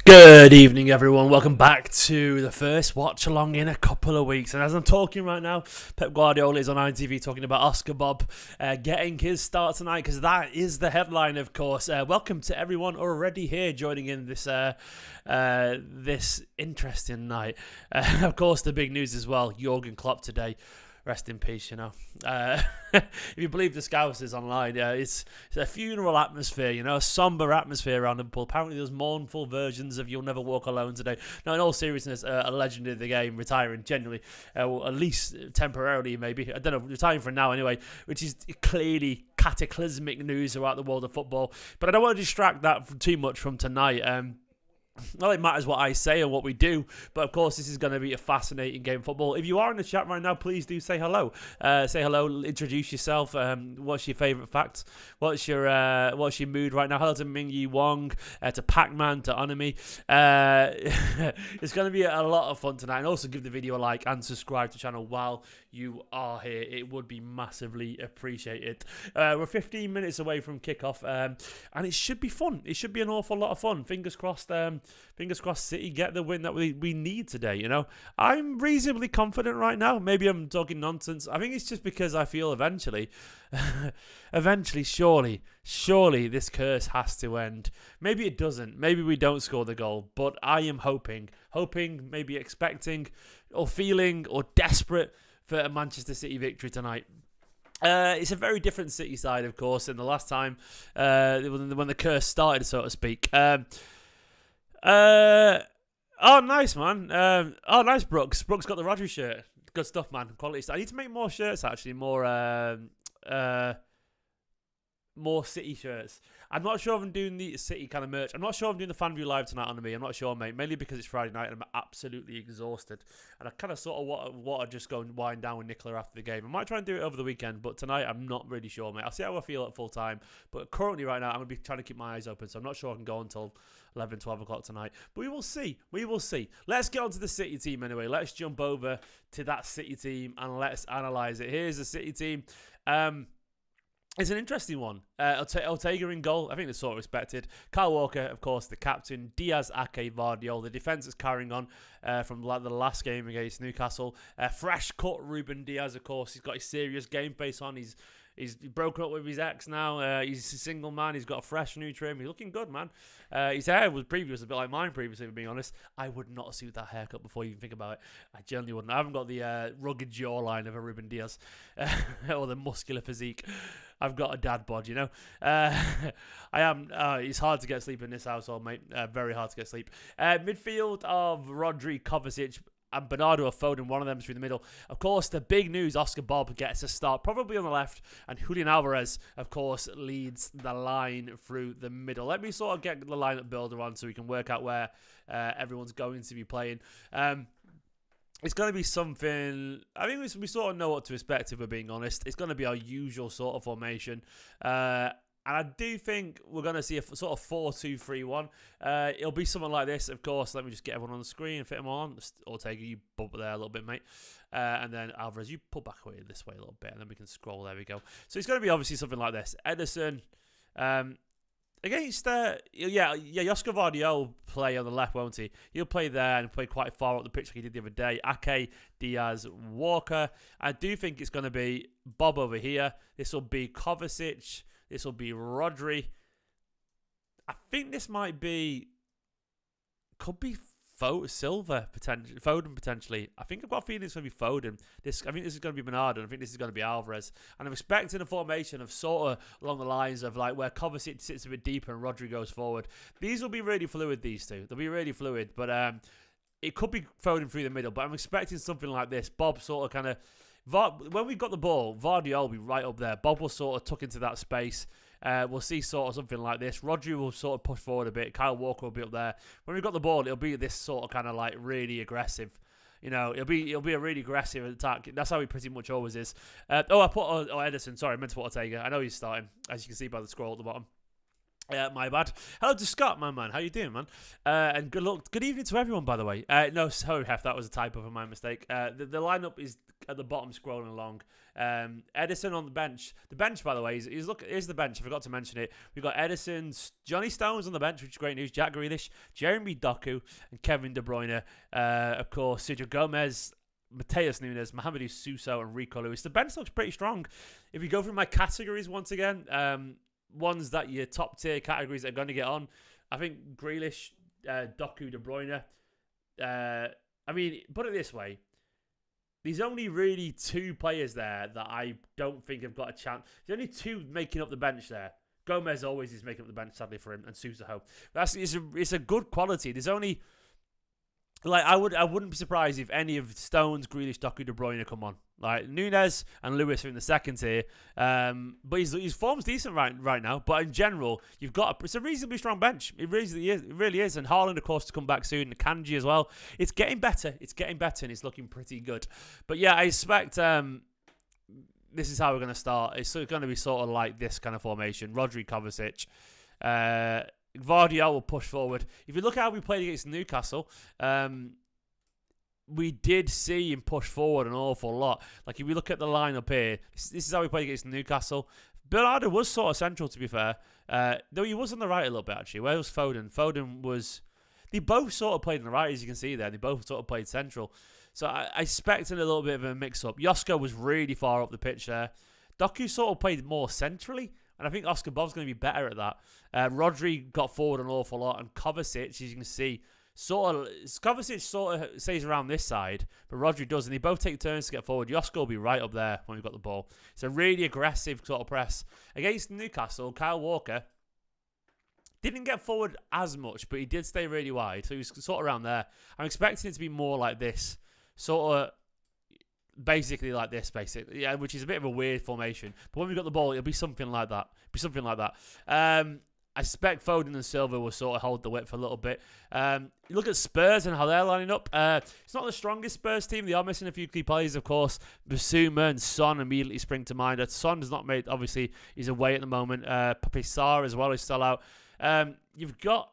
Good evening, everyone. Welcome back to the first watch along in a couple of weeks. And as I'm talking right now, Pep Guardiola is on ITV talking about Oscar Bob getting his start tonight, because that is the headline, of course. Welcome to everyone already here joining in this this interesting night. Of course, the big news as well: Jurgen Klopp today. Rest in peace, you know. If you believe the Scousers online, it's a funeral atmosphere, you know, a somber atmosphere around Liverpool. Apparently there's mournful versions of You'll Never Walk Alone today. Now, in all seriousness, a legend of the game retiring, genuinely, or at least temporarily maybe. I don't know, retiring for now anyway, which is clearly cataclysmic news throughout the world of football. But I don't want to distract that too much from tonight. Well, it matters what I say and what we do, but of course this is going to be a fascinating game of football. If you are in the chat right now, please do say hello. Say hello, introduce yourself. What's your favourite fact? What's your mood right now? Hello to Ming Yi Wong, to Pac-Man, to Onami. It's going to be a lot of fun tonight. And also give the video a like and subscribe to the channel while you are here. It would be massively appreciated. We're 15 minutes away from kickoff, and it should be fun. It should be an awful lot of fun. Fingers crossed. Fingers crossed City get the win that we need today, you know. I'm reasonably confident right now. Maybe I'm talking nonsense. I think it's just because I feel eventually, surely this curse has to end. Maybe it doesn't. Maybe we don't score the goal. But I am hoping, maybe expecting or feeling or desperate for a Manchester City victory tonight. It's a very different City side, of course, than the last time when the curse started, so to speak. Oh, nice, man. Nice, Brooks. Brooks got the Rodri shirt. Good stuff, man. Quality stuff. I need to make more shirts, actually. More City shirts. I'm not sure if I'm doing the City kind of merch. I'm not sure if I'm doing the fan view live tonight on me. I'm not sure, mate. Mainly because it's Friday night and I'm absolutely exhausted. And I kind of sort of want to just go and wind down with Nicola after the game. I might try and do it over the weekend, but tonight I'm not really sure, mate. I'll see how I feel at full time. But currently right now I'm going to be trying to keep my eyes open, so I'm not sure I can go until 11, 12 o'clock tonight. But we will see. We will see. Let's get on to the City team anyway. Let's jump over to that City team and let's analyse it. Here's the City team. It's an interesting one. Ortega in goal. I think that's sort of expected. Kyle Walker, of course, the captain. Diaz, Ake, Vardiol. The defence is carrying on from the last game against Newcastle. Fresh cut Ruben Diaz, of course. He's got his serious game face on. He's broken up with his ex now. He's a single man. He's got a fresh new trim. He's looking good, man. His hair was a bit like mine previously, to be honest. I would not suit that haircut before you even think about it. I genuinely wouldn't. I haven't got the rugged jawline of a Ruben Diaz or the muscular physique. I've got a dad bod, you know. I am. It's hard to get sleep in this household, mate. Very hard to get sleep. Midfield of Rodri, Kovacic, and Bernardo or Foden, one of them through the middle. Of course, the big news, Oscar Bob gets a start, probably on the left, and Julian Alvarez, of course, leads the line through the middle. Let me sort of get the lineup builder on so we can work out where everyone's going to be playing. It's going to be something, I think we sort of know what to expect, if we're being honest. It's going to be our usual sort of formation. And I do think we're going to see a sort of 4-2-3-1. It'll be something like this, of course. Let me just get everyone on the screen and fit them all on. Ortega, you bump there a little bit, mate. And then Alvarez, you pull back away this way a little bit, and then we can scroll. There we go. So it's going to be obviously something like this. Ederson, against, Josko Vardiol will play on the left, won't he? He'll play there and play quite far up the pitch like he did the other day. Ake, Diaz, Walker. I do think it's going to be Bob over here. This will be Kovacic. This will be Rodri. I think this could be Foden potentially. I think I've got a feeling it's going to be Foden. I think this is going to be Bernardo. I think this is going to be Alvarez. And I'm expecting a formation of sort of along the lines of like where Kovacic sits a bit deeper and Rodri goes forward. These will be really fluid, these two. They'll be really fluid. But it could be Foden through the middle. But I'm expecting something like this. Bob sort of kind of... when we got the ball, Vardiol will be right up there. Bob will sort of tuck into that space. We'll see sort of something like this. Rodri will sort of push forward a bit. Kyle Walker will be up there. When we've got the ball, it'll be this sort of kind of like really aggressive. You know, it'll be a really aggressive attack. That's how he pretty much always is. I put Ederson. Sorry, I meant to put Ortega. I know he's starting, as you can see by the scroll at the bottom. My bad. Hello to Scott, my man. How you doing, man? And good evening to everyone, by the way. No, sorry, Hef, that was a typo of my mistake. The lineup is at the bottom, scrolling along. Edison on the bench. The bench, by the way, here's the bench. I forgot to mention it. We've got Edison, Johnny Stones on the bench, which is great news. Jack Grealish, Jeremy Doku, and Kevin De Bruyne. Of course, Sergio Gomez, Mateus Nunes, Mohamedou Suso, and Rico Lewis. The bench looks pretty strong. If you go through my categories once again, ones that your top tier categories are going to get on, I think Grealish, Doku, De Bruyne. I mean, put it this way. There's only really 2 players there that I don't think have got a chance. There's only 2 making up the bench there. Gomez always is making up the bench, sadly for him, and Suso. It's a good quality. There's only, like, I wouldn't be surprised if any of Stones, Grealish, Doku, De Bruyne come on. Like, Nunes and Lewis are in the second tier. But his form's decent right now. But in general, it's a reasonably strong bench. It really is. And Haaland, of course, to come back soon. And Kanji as well. It's getting better. And it's looking pretty good. But yeah, I expect this is how we're going to start. It's going to be sort of like this kind of formation. Rodri, Kovacic. Vardiol will push forward. If you look at how we played against Newcastle, we did see him push forward an awful lot. Like, if we look at the lineup here, this is how we played against Newcastle. Bernardo was sort of central, to be fair. Though he was on the right a little bit, actually. Where was Foden? Foden was... They both sort of played on the right, as you can see there. They both sort of played central. So I expected a little bit of a mix-up. Josko was really far up the pitch there. Doku sort of played more centrally. And I think Oscar Bob's going to be better at that. Rodri got forward an awful lot. And Kovacic, as you can see, Kovacic sort of stays around this side, but Rodri does, and they both take turns to get forward. Josko will be right up there when we've got the ball. It's a really aggressive sort of press. Against Newcastle, Kyle Walker didn't get forward as much, but he did stay really wide, so he was sort of around there. I'm expecting it to be more like this, sort of basically like this, yeah, which is a bit of a weird formation. But when we got the ball, it'll be something like that. I suspect Foden and Silva will sort of hold the whip for a little bit. You look at Spurs and how they're lining up. It's not the strongest Spurs team. They are missing a few key players, of course. Basuma and Son immediately spring to mind. Son has not made, obviously, he's away at the moment. Pape Sarr as well is still out. You've got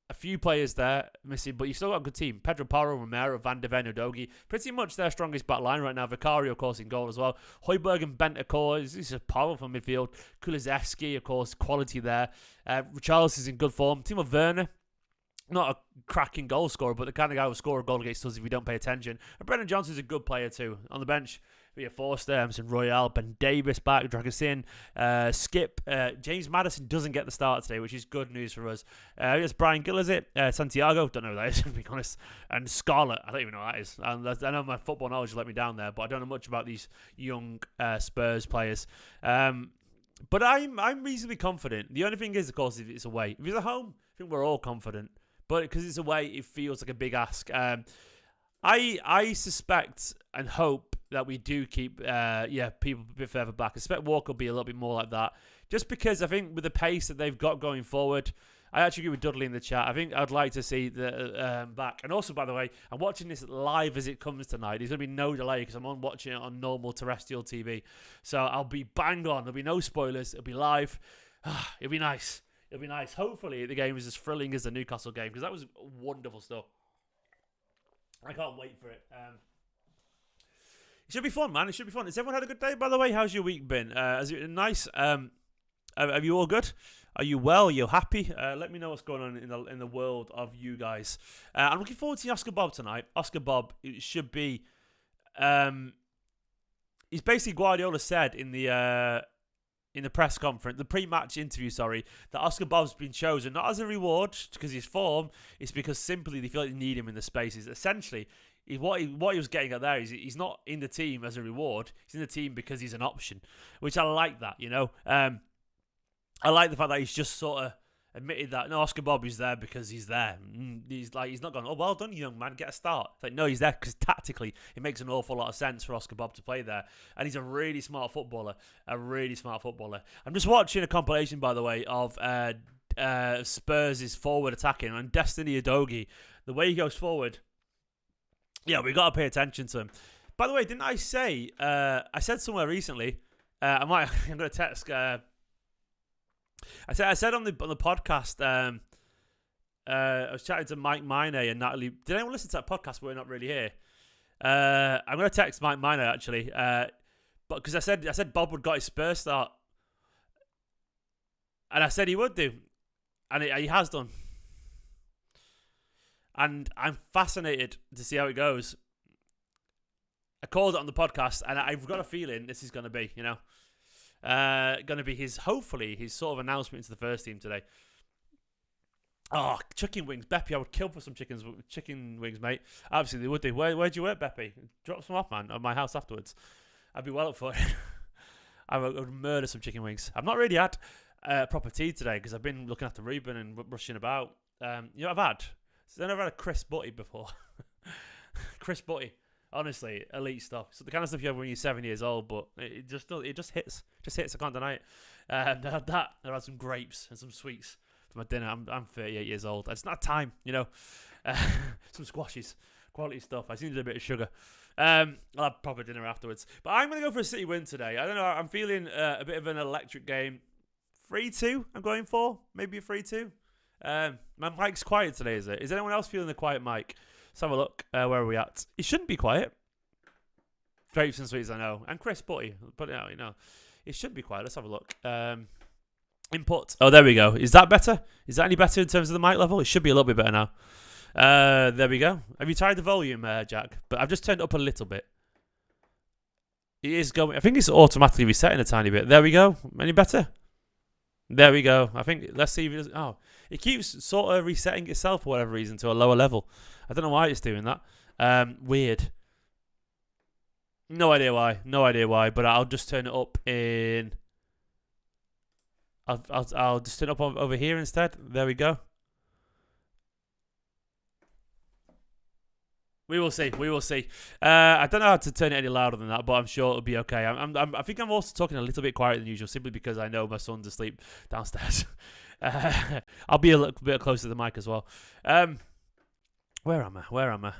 a few players there missing, but you've still got a good team. Pedro Porro, Romero, Van de Ven, Udogie. Pretty much their strongest back line right now. Vicario, of course, in goal as well. Højbjerg and Bentancur. This is a powerful midfield. Kulusevski, of course, quality there. Richarlison is in good form. Timo Werner, not a cracking goal scorer, but the kind of guy who will score a goal against us if we don't pay attention. And Brennan Johnson's a good player too. On the bench, we have Forster, Emerson Royale, Ben Davis back, Dragusin, Skip. James Maddison doesn't get the start today, which is good news for us. It's Brian Gill, is it? Santiago, don't know who that is, to be honest. And Scarlett, I don't even know who that is. And I know my football knowledge will let me down there, but I don't know much about these young Spurs players. But I'm reasonably confident. The only thing is, of course, if it's away. If it's at home, I think we're all confident. But because it's away, it feels like a big ask. I suspect and hope that we do keep people a bit further back. I suspect Walker will be a little bit more like that. Just because I think with the pace that they've got going forward, I actually agree with Dudley in the chat. I think I'd like to see the back. And also, by the way, I'm watching this live as it comes tonight. There's going to be no delay because I'm watching it on normal terrestrial TV. So I'll be bang on. There'll be no spoilers. It'll be live. It'll be nice. It'll be nice. Hopefully, the game is as thrilling as the Newcastle game because that was wonderful stuff. I can't wait for it. It should be fun, man. It should be fun. Has everyone had a good day, by the way? How's your week been? Has it been nice? Are you all good? Are you well? Are you happy? Let me know what's going on in the world of you guys. I'm looking forward to Oscar Bob tonight. Oscar Bob, it should be... he's basically Guardiola said in the press conference, the pre-match interview, that Oscar Bob's been chosen not as a reward because his form, it's because simply they feel like they need him in the spaces. Essentially, what he was getting at there is he's not in the team as a reward. He's in the team because he's an option, which I like that, you know. I like the fact that he's just sort of admitted that, no, Oscar Bob is there because he's there. He's not going, oh, well done, young man, get a start. It's like, no, he's there because tactically it makes an awful lot of sense for Oscar Bob to play there. And he's a really smart footballer. I'm just watching a compilation, by the way, of Spurs' forward attacking. And Destiny Udogie, the way he goes forward, yeah, we got to pay attention to him. By the way, didn't I say, I said somewhere recently, I'm going to text... I said on the podcast. I was chatting to Mike Mine and Natalie. Did anyone listen to that podcast? We're not really here. I'm gonna text Mike Mine actually, but because I said Bob would got his Spurs start, and I said he would do, and he has done. And I'm fascinated to see how it goes. I called it on the podcast, and I've got a feeling this is going to be, going to be hopefully his sort of announcement into the first team today. Oh, chicken wings, Beppy! I would kill for some chicken wings, mate. Absolutely would do. Where'd you work, Beppy? Drop some off, man, at my house afterwards. I'd be well up for it. I would murder some chicken wings. I've not really had proper tea today because I've been looking after Ruben and rushing about. I've had. I've never had a crisp butty before. Crisp butty, honestly, elite stuff. So the kind of stuff you have when you're 7 years old, but it just hits. Just hits. I can't deny it. I had that. I had some grapes and some sweets for my dinner. I'm 38 years old. It's not time, some squashes, quality stuff. I just needed a bit of sugar. I'll have proper dinner afterwards. But I'm going to go for a City win today. I don't know. I'm feeling a bit of an electric game. 3-2. I'm going for maybe a 3-2. My mic's quiet today, is it? Is anyone else feeling the quiet mic? Let's have a look. Where are we at? It shouldn't be quiet. Grapes and sweets, I know. And Chris Butty. But it should be quiet. Let's have a look. Input. Oh, there we go. Is that better? Is that any better in terms of the mic level? It should be a little bit better now. There we go. Have you tried the volume, Jack? But I've just turned it up a little bit. It is going. I think it's automatically resetting a tiny bit. There we go. Any better? There we go. I think, let's see if it does. Oh, it keeps sort of resetting itself for whatever reason to a lower level. I don't know why it's doing that. Weird. No idea why. But I'll just turn it up in. I'll just turn it up over here instead. There we go. We will see. I don't know how to turn it any louder than that, but I'm sure it'll be okay. I think I'm also talking a little bit quieter than usual, simply because I know my son's asleep downstairs. I'll be a little bit closer to the mic as well. Where am I?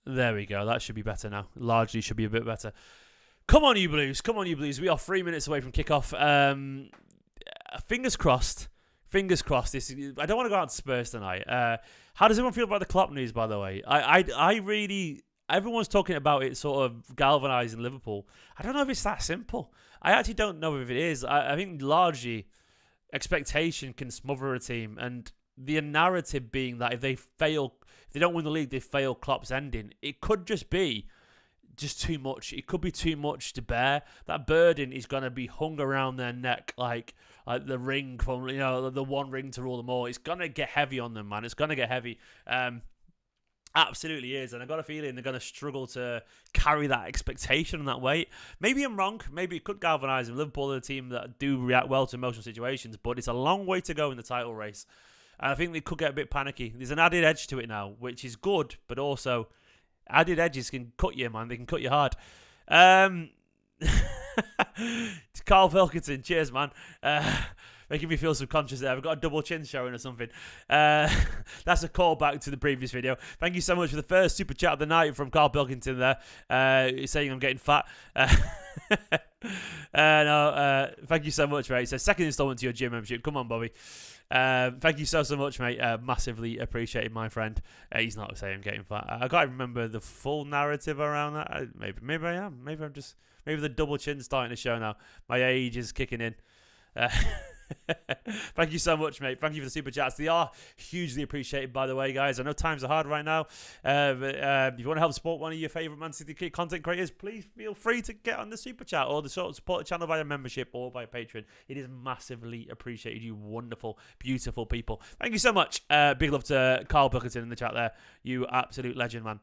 There we go. That should be better now. Largely should be a bit better. Come on, you Blues. We are 3 minutes away from kickoff. Fingers crossed. I don't want to go out to Spurs tonight. How does everyone feel about the Klopp news, by the way? I really... Everyone's talking about it sort of galvanising Liverpool. I don't know if it's that simple. I actually don't know if it is. I think largely expectation can smother a team, and the narrative being that if they don't win the league, they fail Klopp's ending. It could just be too much. It could be too much to bear. That burden is going to be hung around their neck like the ring from, the one ring to rule them all. It's going to get heavy on them, man. It's going to get heavy. Absolutely is. And I've got a feeling they're going to struggle to carry that expectation and that weight. Maybe I'm wrong. Maybe it could galvanise them. Liverpool are a team that do react well to emotional situations, but it's a long way to go in the title race. And I think they could get a bit panicky. There's an added edge to it now, which is good, but also added edges can cut you, man. They can cut you hard. Carl Pilkington, cheers, man. Making me feel subconscious there. I've got a double chin showing or something. That's a callback to the previous video. Thank you so much for the first super chat of the night from Carl Pilkington there. He's saying I'm getting fat. Thank you so much, mate. He says, second installment to your gym membership. Come on, Bobby. Thank you so much, mate. Massively appreciated, my friend. He's not saying I'm getting fat. I can't remember the full narrative around that. Maybe I am. Maybe the double chin's starting to show now. My age is kicking in. Thank you so much, mate. Thank you for the super chats. They are hugely appreciated, by the way, guys. I know times are hard right now. But if you want to help support one of your favourite Man City content creators, please feel free to get on the super chat or the sort of support the channel via membership or via Patreon. It is massively appreciated, you wonderful, beautiful people. Thank you so much. Big love to Carl Pilkington in the chat there. You absolute legend, man.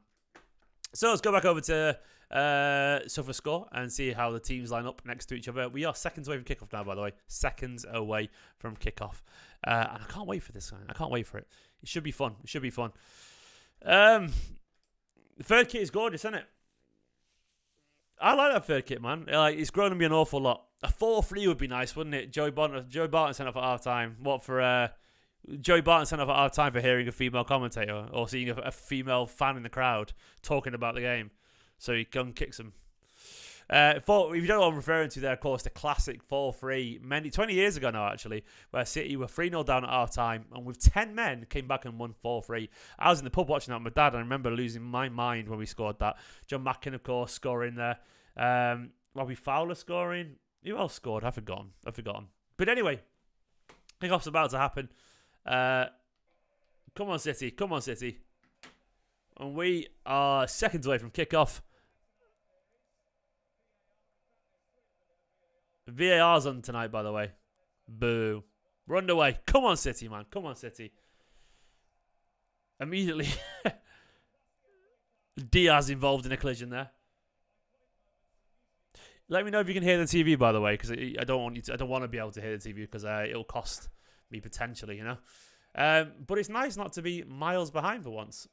So let's go back over to SofaScore and see how the teams line up next to each other. We are seconds away from kickoff now, by the way. Seconds away from kickoff. And I can't wait for this. I can't wait for it. It should be fun. The third kit is gorgeous, isn't it? I like that third kit, man. It's grown on me an awful lot. A 4-3 would be nice, wouldn't it? Joey Barton sent off at half time. What for... Joey Barton sent off at half time for hearing a female commentator or seeing a female fan in the crowd talking about the game. So he kicks him. If you don't know what I'm referring to there, of course, the classic 4-3, 20 years ago now, actually, where City were 3-0 down at half time, and with 10 men, came back and won 4-3. I was in the pub watching that with my dad, and I remember losing my mind when we scored that. John Mackin, of course, scoring there. Robbie Fowler scoring. Who else scored? I've forgotten. But anyway, kickoff's about to happen. Come on, City. Come on, City. And we are seconds away from kickoff. VAR's on tonight, by the way. Boo. We're underway. Come on, City, man. Come on, City. Immediately. Diaz involved in a collision there. Let me know if you can hear the TV, by the way, because I don't want to be able to hear the TV because it'll cost me potentially, you know. But it's nice not to be miles behind for once.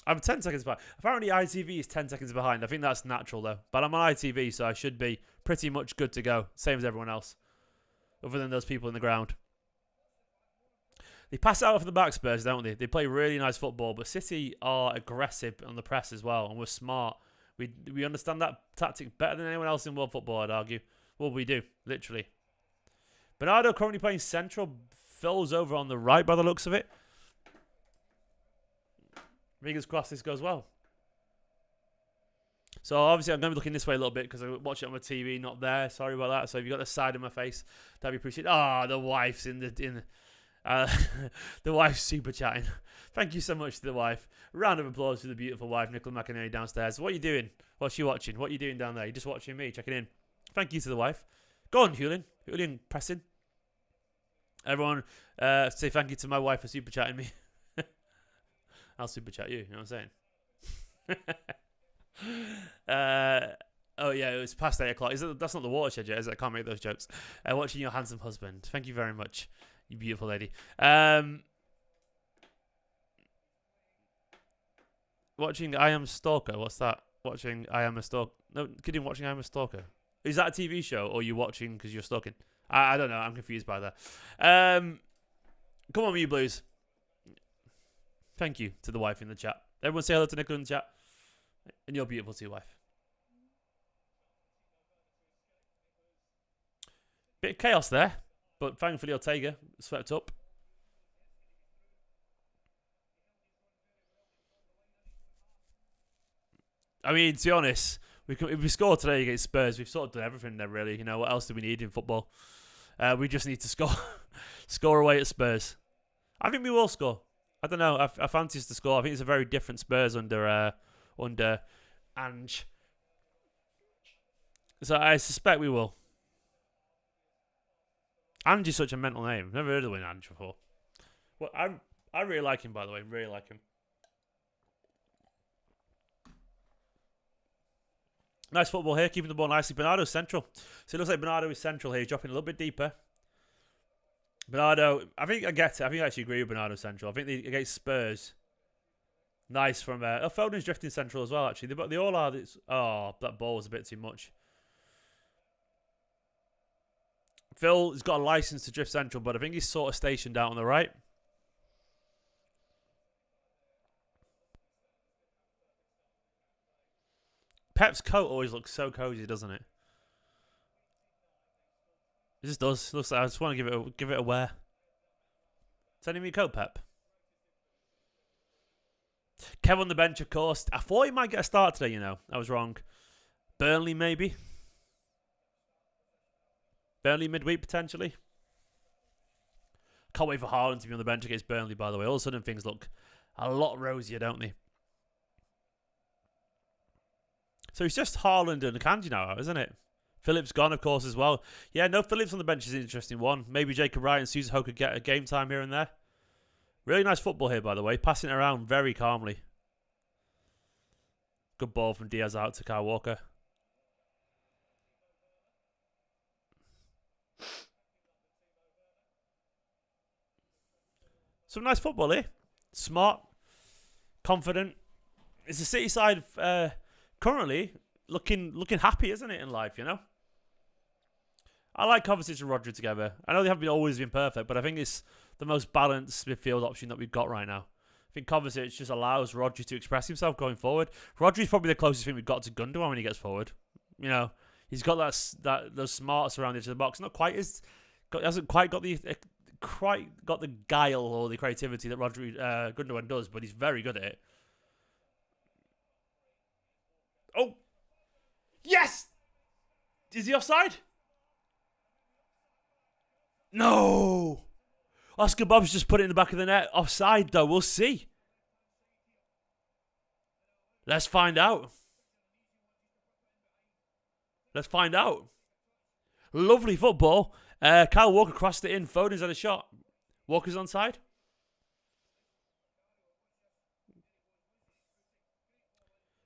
I'm 10 seconds behind. Apparently ITV is 10 seconds behind. I think that's natural though. But I'm on ITV, so I should be pretty much good to go. Same as everyone else. Other than those people in the ground. They pass it out for the back, Spurs, don't they? They play really nice football, but City are aggressive on the press as well, and we're smart. We understand that tactic better than anyone else in world football, I'd argue. Well, we do, literally. Bernardo currently playing central. Phil's over on the right by the looks of it. Fingers crossed this goes well. So obviously I'm going to be looking this way a little bit because I watch it on my TV, not there. Sorry about that. So if you got the side of my face, that'd be appreciated. Ah, the wife's the wife's super chatting. Thank you so much to the wife. Round of applause to the beautiful wife, Nicola McInerney, downstairs. What are you doing? What's she watching? What are you doing down there? You're just watching me, checking in. Thank you to the wife. Go on, Julian. Julian pressing. Everyone, say thank you to my wife for super chatting me. I'll super chat you. You know what I'm saying? Oh yeah, it was past 8 o'clock. That's not the watershed yet, is it? I can't make those jokes. Watching your handsome husband. Thank you very much, you beautiful lady. Watching I Am a Stalker. What's that? Watching I Am a Stalker. No, kidding. Watching I Am a Stalker. Is that a TV show, or are you watching because you're stalking? I don't know. I'm confused by that. Come on, you Blues. Thank you to the wife in the chat. Everyone say hello to Nicola in the chat. And you're beautiful too, wife. Bit of chaos there, but thankfully Ortega swept up. I mean, to be honest, if we score today against Spurs, we've sort of done everything there, really. You know, what else do we need in football? We just need to score away at Spurs. I think we will score. I don't know. I fancy us to score. I think it's a very different Spurs under Ange. So I suspect we will. Ange is such a mental name. Never heard of Ange before. Well, I really like him, by the way. Really like him. Nice football here. Keeping the ball nicely. Bernardo's central. So it looks like Bernardo is central here. He's dropping a little bit deeper. Bernardo, I think I get it. I think I actually agree with Bernardo central. I think against Spurs, nice from Foden's drifting central as well, actually. They all are. Oh, that ball was a bit too much. Phil has got a license to drift central, but I think he's sort of stationed out on the right. Pep's coat always looks so cozy, doesn't it? It just does. Looks like I just want to give it a wear. Sending me a coat, Pep. Kev on the bench, of course. I thought he might get a start today, you know. I was wrong. Burnley, maybe. Burnley midweek, potentially. Can't wait for Haaland to be on the bench against Burnley, by the way. All of a sudden, things look a lot rosier, don't they? So it's just Haaland and Akanji now, isn't it? Phillips gone, of course, as well. Yeah, no Phillips on the bench is an interesting one. Maybe Jacob Wright and Susan Ho could get a game time here and there. Really nice football here, by the way. Passing it around very calmly. Good ball from Diaz out to Kyle Walker. Some nice football here. Smart. Confident. It's a City side currently looking happy, isn't it, in life, you know? I like Kovacic and Rodri together. I know they haven't always been perfect, but I think it's the most balanced midfield option that we've got right now. I think Kovacic just allows Rodri to express himself going forward. Rodri's probably the closest thing we've got to Gundogan when he gets forward. You know, he's got those smarts around the edge of the box. Not quite hasn't quite got the guile or the creativity that Gundogan does, but he's very good at it. Oh, yes! Is he offside? No! Oscar Bob's just put it in the back of the net. Offside, though. We'll see. Let's find out. Let's find out. Lovely football. Kyle Walker crossed it in. Foden's had a shot. Walker's onside.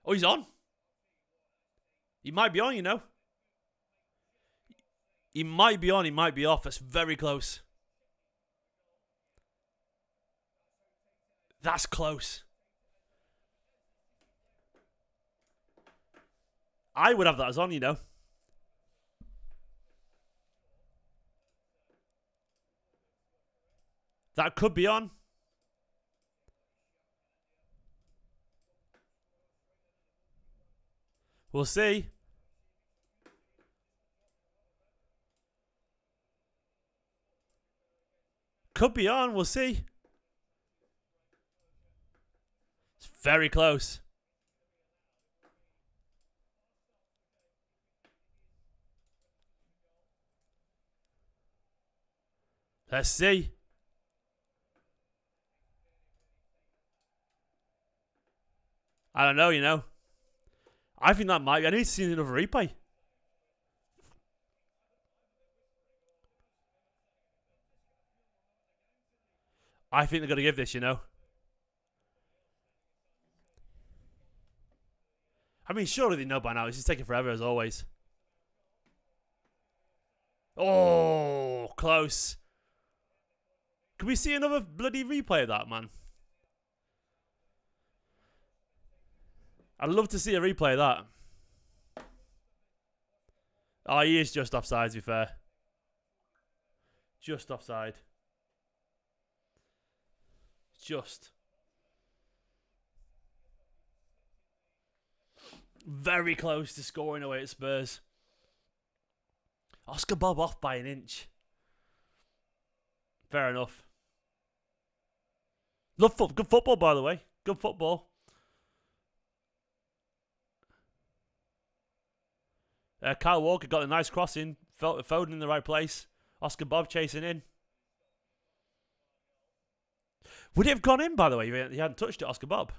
Oh, he's on. He might be on, you know. He might be on. He might be off. That's very close. That's close. I would have that as on, you know. That could be on. We'll see. Could be on. We'll see. It's very close. Let's see. I don't know, you know. I think that might be. I need to see another replay. I think they're going to give this, you know. I mean, surely they know by now. This is taking forever, as always. Oh, close. Can we see another bloody replay of that, man? I'd love to see a replay of that. Oh, he is just offside, to be fair. Just offside. Just. Very close to scoring away at Spurs. Oscar Bob off by an inch. Fair enough. Good football, by the way. Good football. Kyle Walker got a nice crossing. Foden in the right place. Oscar Bob chasing in. Would it have gone in, by the way, if he hadn't touched it, Oscar Bob?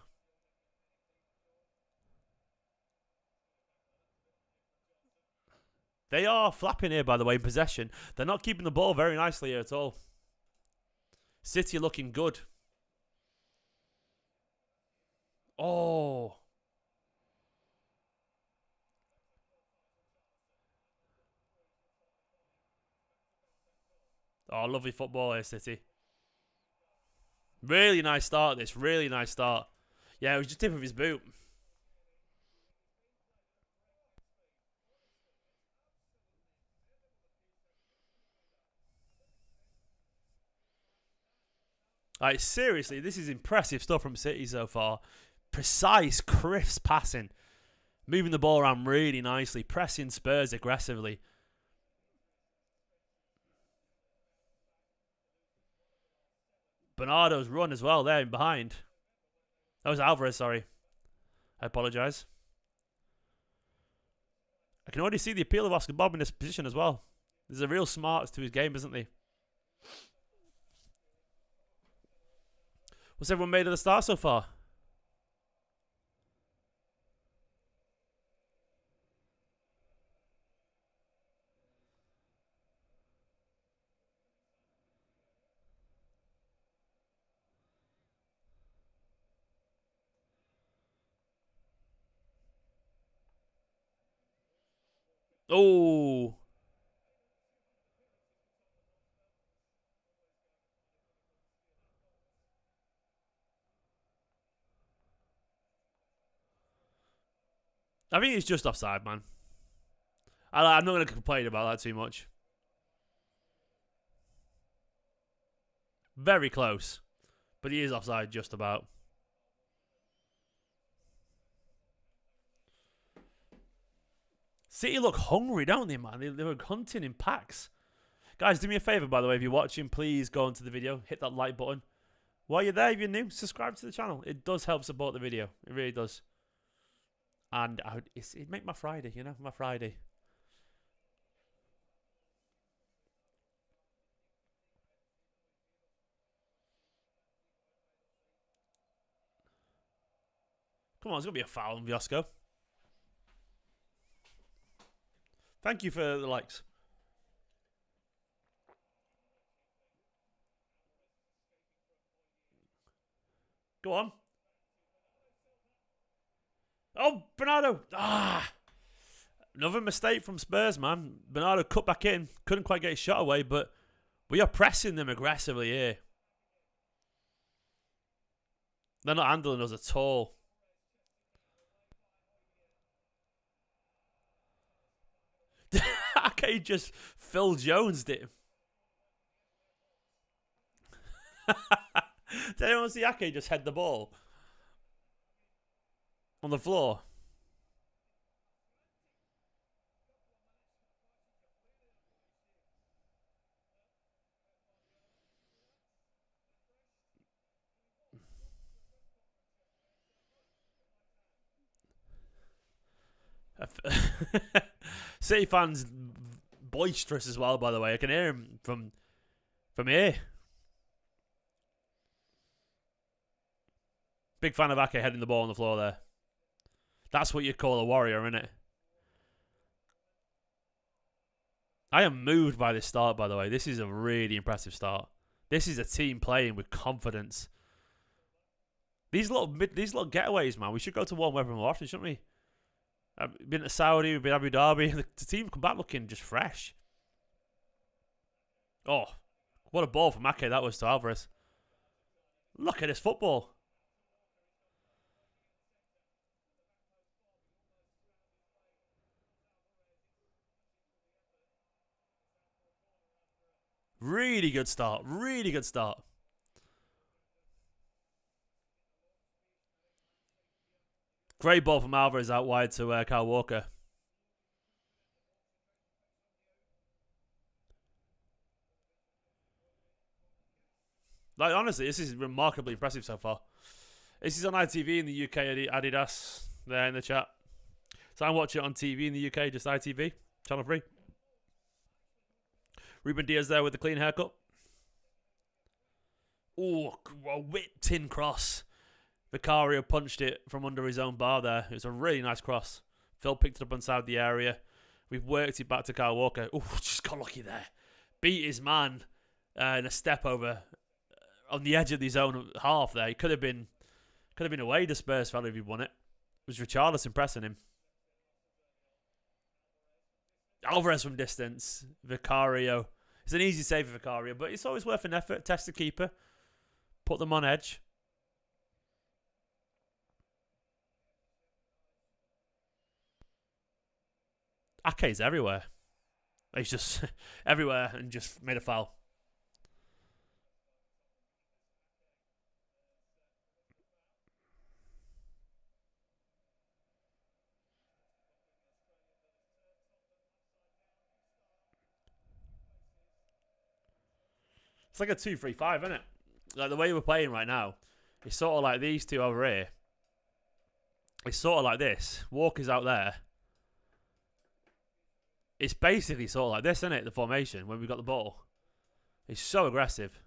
They are flapping here, by the way, in possession. They're not keeping the ball very nicely here at all. City looking good. Oh. Oh, lovely football here, City. Really nice start, this. Really nice start. Yeah, it was just tip of his boot. Like, seriously, this is impressive stuff from City so far. Precise, crisp passing. Moving the ball around really nicely. Pressing Spurs aggressively. Bernardo's run as well there in behind. That was Alvarez, sorry. I apologise. I can already see the appeal of Oscar Bob in this position as well. There's a real smarts to his game, isn't there? What's everyone made of the start so far? Oh. I think it's just offside, man. I'm not going to complain about that too much. Very close. But he is offside just about. City look hungry, don't they, man? They were hunting in packs. Guys, do me a favour, by the way, if you're watching, please go onto the video, hit that like button. While you're there, if you're new, subscribe to the channel. It does help support the video. It really does. And it'd make my Friday, you know, my Friday. Come on, there's going to be a foul on Viosco. Thank you for the likes. Go on. Oh, Bernardo. Another mistake from Spurs, man. Bernardo cut back in. Couldn't quite get his shot away, but we are pressing them aggressively here. They're not handling us at all. Ake just Phil Jones'd it. Did anyone see Ake just head the ball on the floor? City fans boisterous as well, by the way. I can hear him from here. Big fan of Ake heading the ball on the floor there. That's what you call a warrior, isn't it? I am moved by this start, by the way. This is a really impressive start. This is a team playing with confidence. These little getaways, man. We should go to one weather more often, shouldn't we? We've been to Saudi, we've been to Abu Dhabi. The team come back looking just fresh. Oh, what a ball from Ake that was to Alvarez. Look at this football. Really good start. Really good start. Great ball from Alvarez out wide to Kyle Walker. Like, honestly, this is remarkably impressive so far. This is on ITV in the UK, Adidas, there in the chat. So I'm watching it on TV in the UK, just ITV, Channel 3. Ruben Diaz there with the clean haircut. Oh, a whipped in cross. Vicario punched it from under his own bar there. It was a really nice cross. Phil picked it up inside the area. We've worked it back to Kyle Walker. Oh, just got lucky there. Beat his man in a step over on the edge of his own half there. He could have been away, the Spurs fella, if he won it. It was Richarlison pressing him. Alvarez from distance. Vicario. It's an easy save for Vicario, but it's always worth an effort. Test the keeper. Put them on edge. Ake's everywhere. He's just everywhere and just made a foul. It's like a 2-3-5, isn't it? Like the way we're playing right now, it's sort of like these two over here. It's sort of like this. Walker's out there. It's basically sort of like this, isn't it? The formation when we got the ball. It's so aggressive.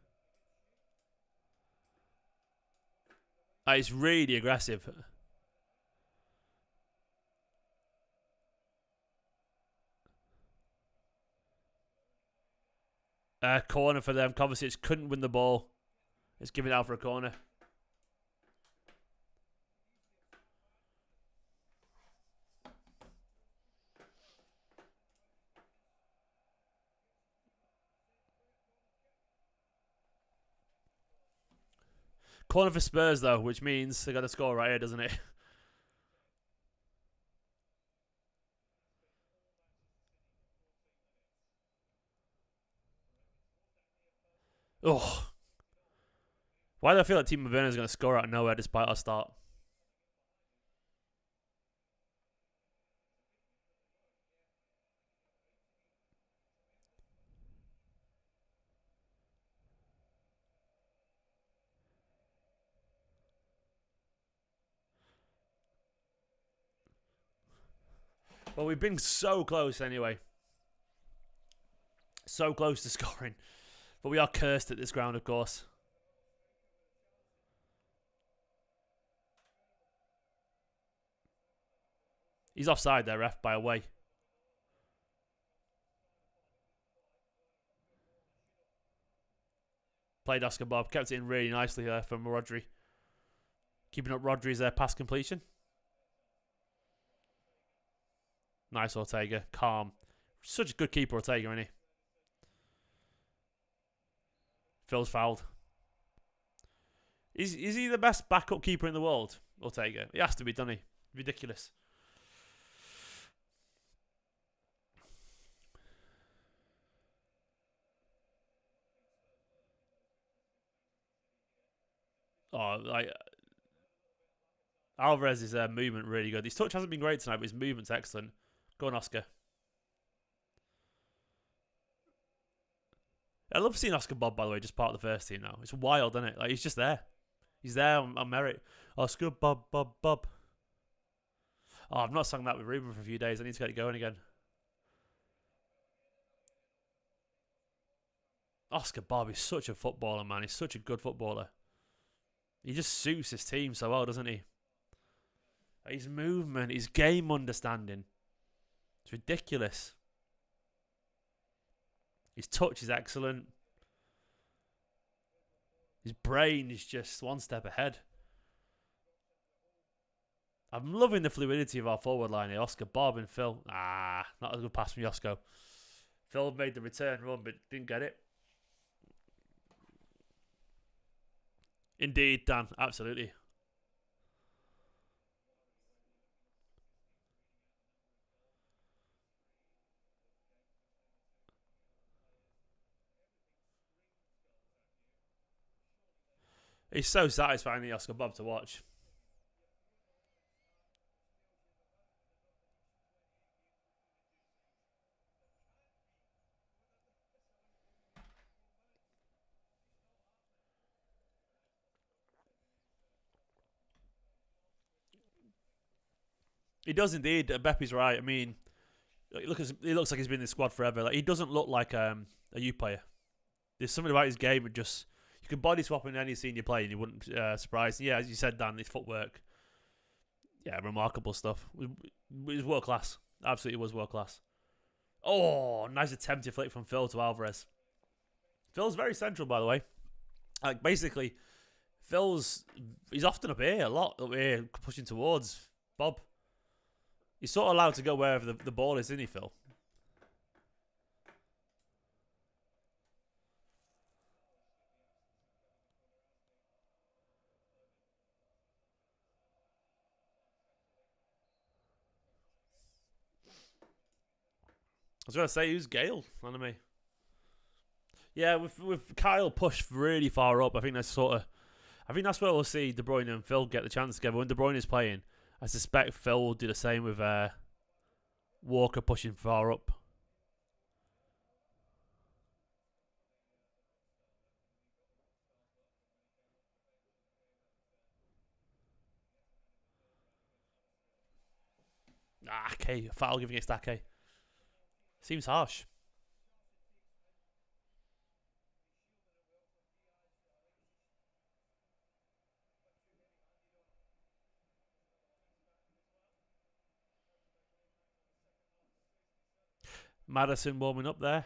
It's really aggressive. Corner for them. Kovacic couldn't win the ball. It's given out for a corner. Corner for Spurs, though, which means they got to score right here, doesn't it? Oh. Why do I feel like Timo Werner is going to score out of nowhere despite our start? Well, we've been so close anyway. So close to scoring. But we are cursed at this ground, of course. He's offside there, ref, by a way. Played Oscar Bob. Kept it in really nicely there from Rodri. Keeping up Rodri's pass completion. Nice Ortega. Calm. Such a good keeper, Ortega, isn't he? Phil's fouled. Is he the best backup keeper in the world, Ortega? He has to be, doesn't he? Ridiculous. Oh, like Alvarez's movement really good. His touch hasn't been great tonight, but his movement's excellent. Go on, Oscar. I love seeing Oscar Bob, by the way, just part of the first team now. It's wild, isn't it? Like, he's just there. He's there on merit. Oscar Bob, Bob, Bob. Oh, I've not sung that with Ruben for a few days. I need to get it going again. Oscar Bob is such a footballer, man. He's such a good footballer. He just suits his team so well, doesn't he? His movement, his game understanding. It's ridiculous. His touch is excellent. His brain is just one step ahead. I'm loving the fluidity of our forward line here. Oscar, Bob and Phil. Not a good pass from Josko. Phil made the return run but didn't get it. Indeed, Dan. Absolutely. It's so satisfying, the Oscar Bob, to watch. He does indeed. Beppi's right. I mean, he looks like he's been in the squad forever. Like, he doesn't look like a youth player. There's something about his game that just... You could body swap in any senior play and you wouldn't surprise. Yeah, as you said, Dan, his footwork. Yeah, remarkable stuff. It was world class. Absolutely was world class. Oh, nice attempted flick from Phil to Alvarez. Phil's very central, by the way. Like, basically, he's often up here a lot, up here, pushing towards Bob. He's sort of allowed to go wherever the ball is, isn't he, Phil? I was going to say, who's Gale? Anime. Yeah, with Kyle pushed really far up, I think that's where we'll see De Bruyne and Phil get the chance together. When De Bruyne is playing, I suspect Phil will do the same with Walker pushing far up. Ake. Foul giving against Ake. Seems harsh. Madison warming up there.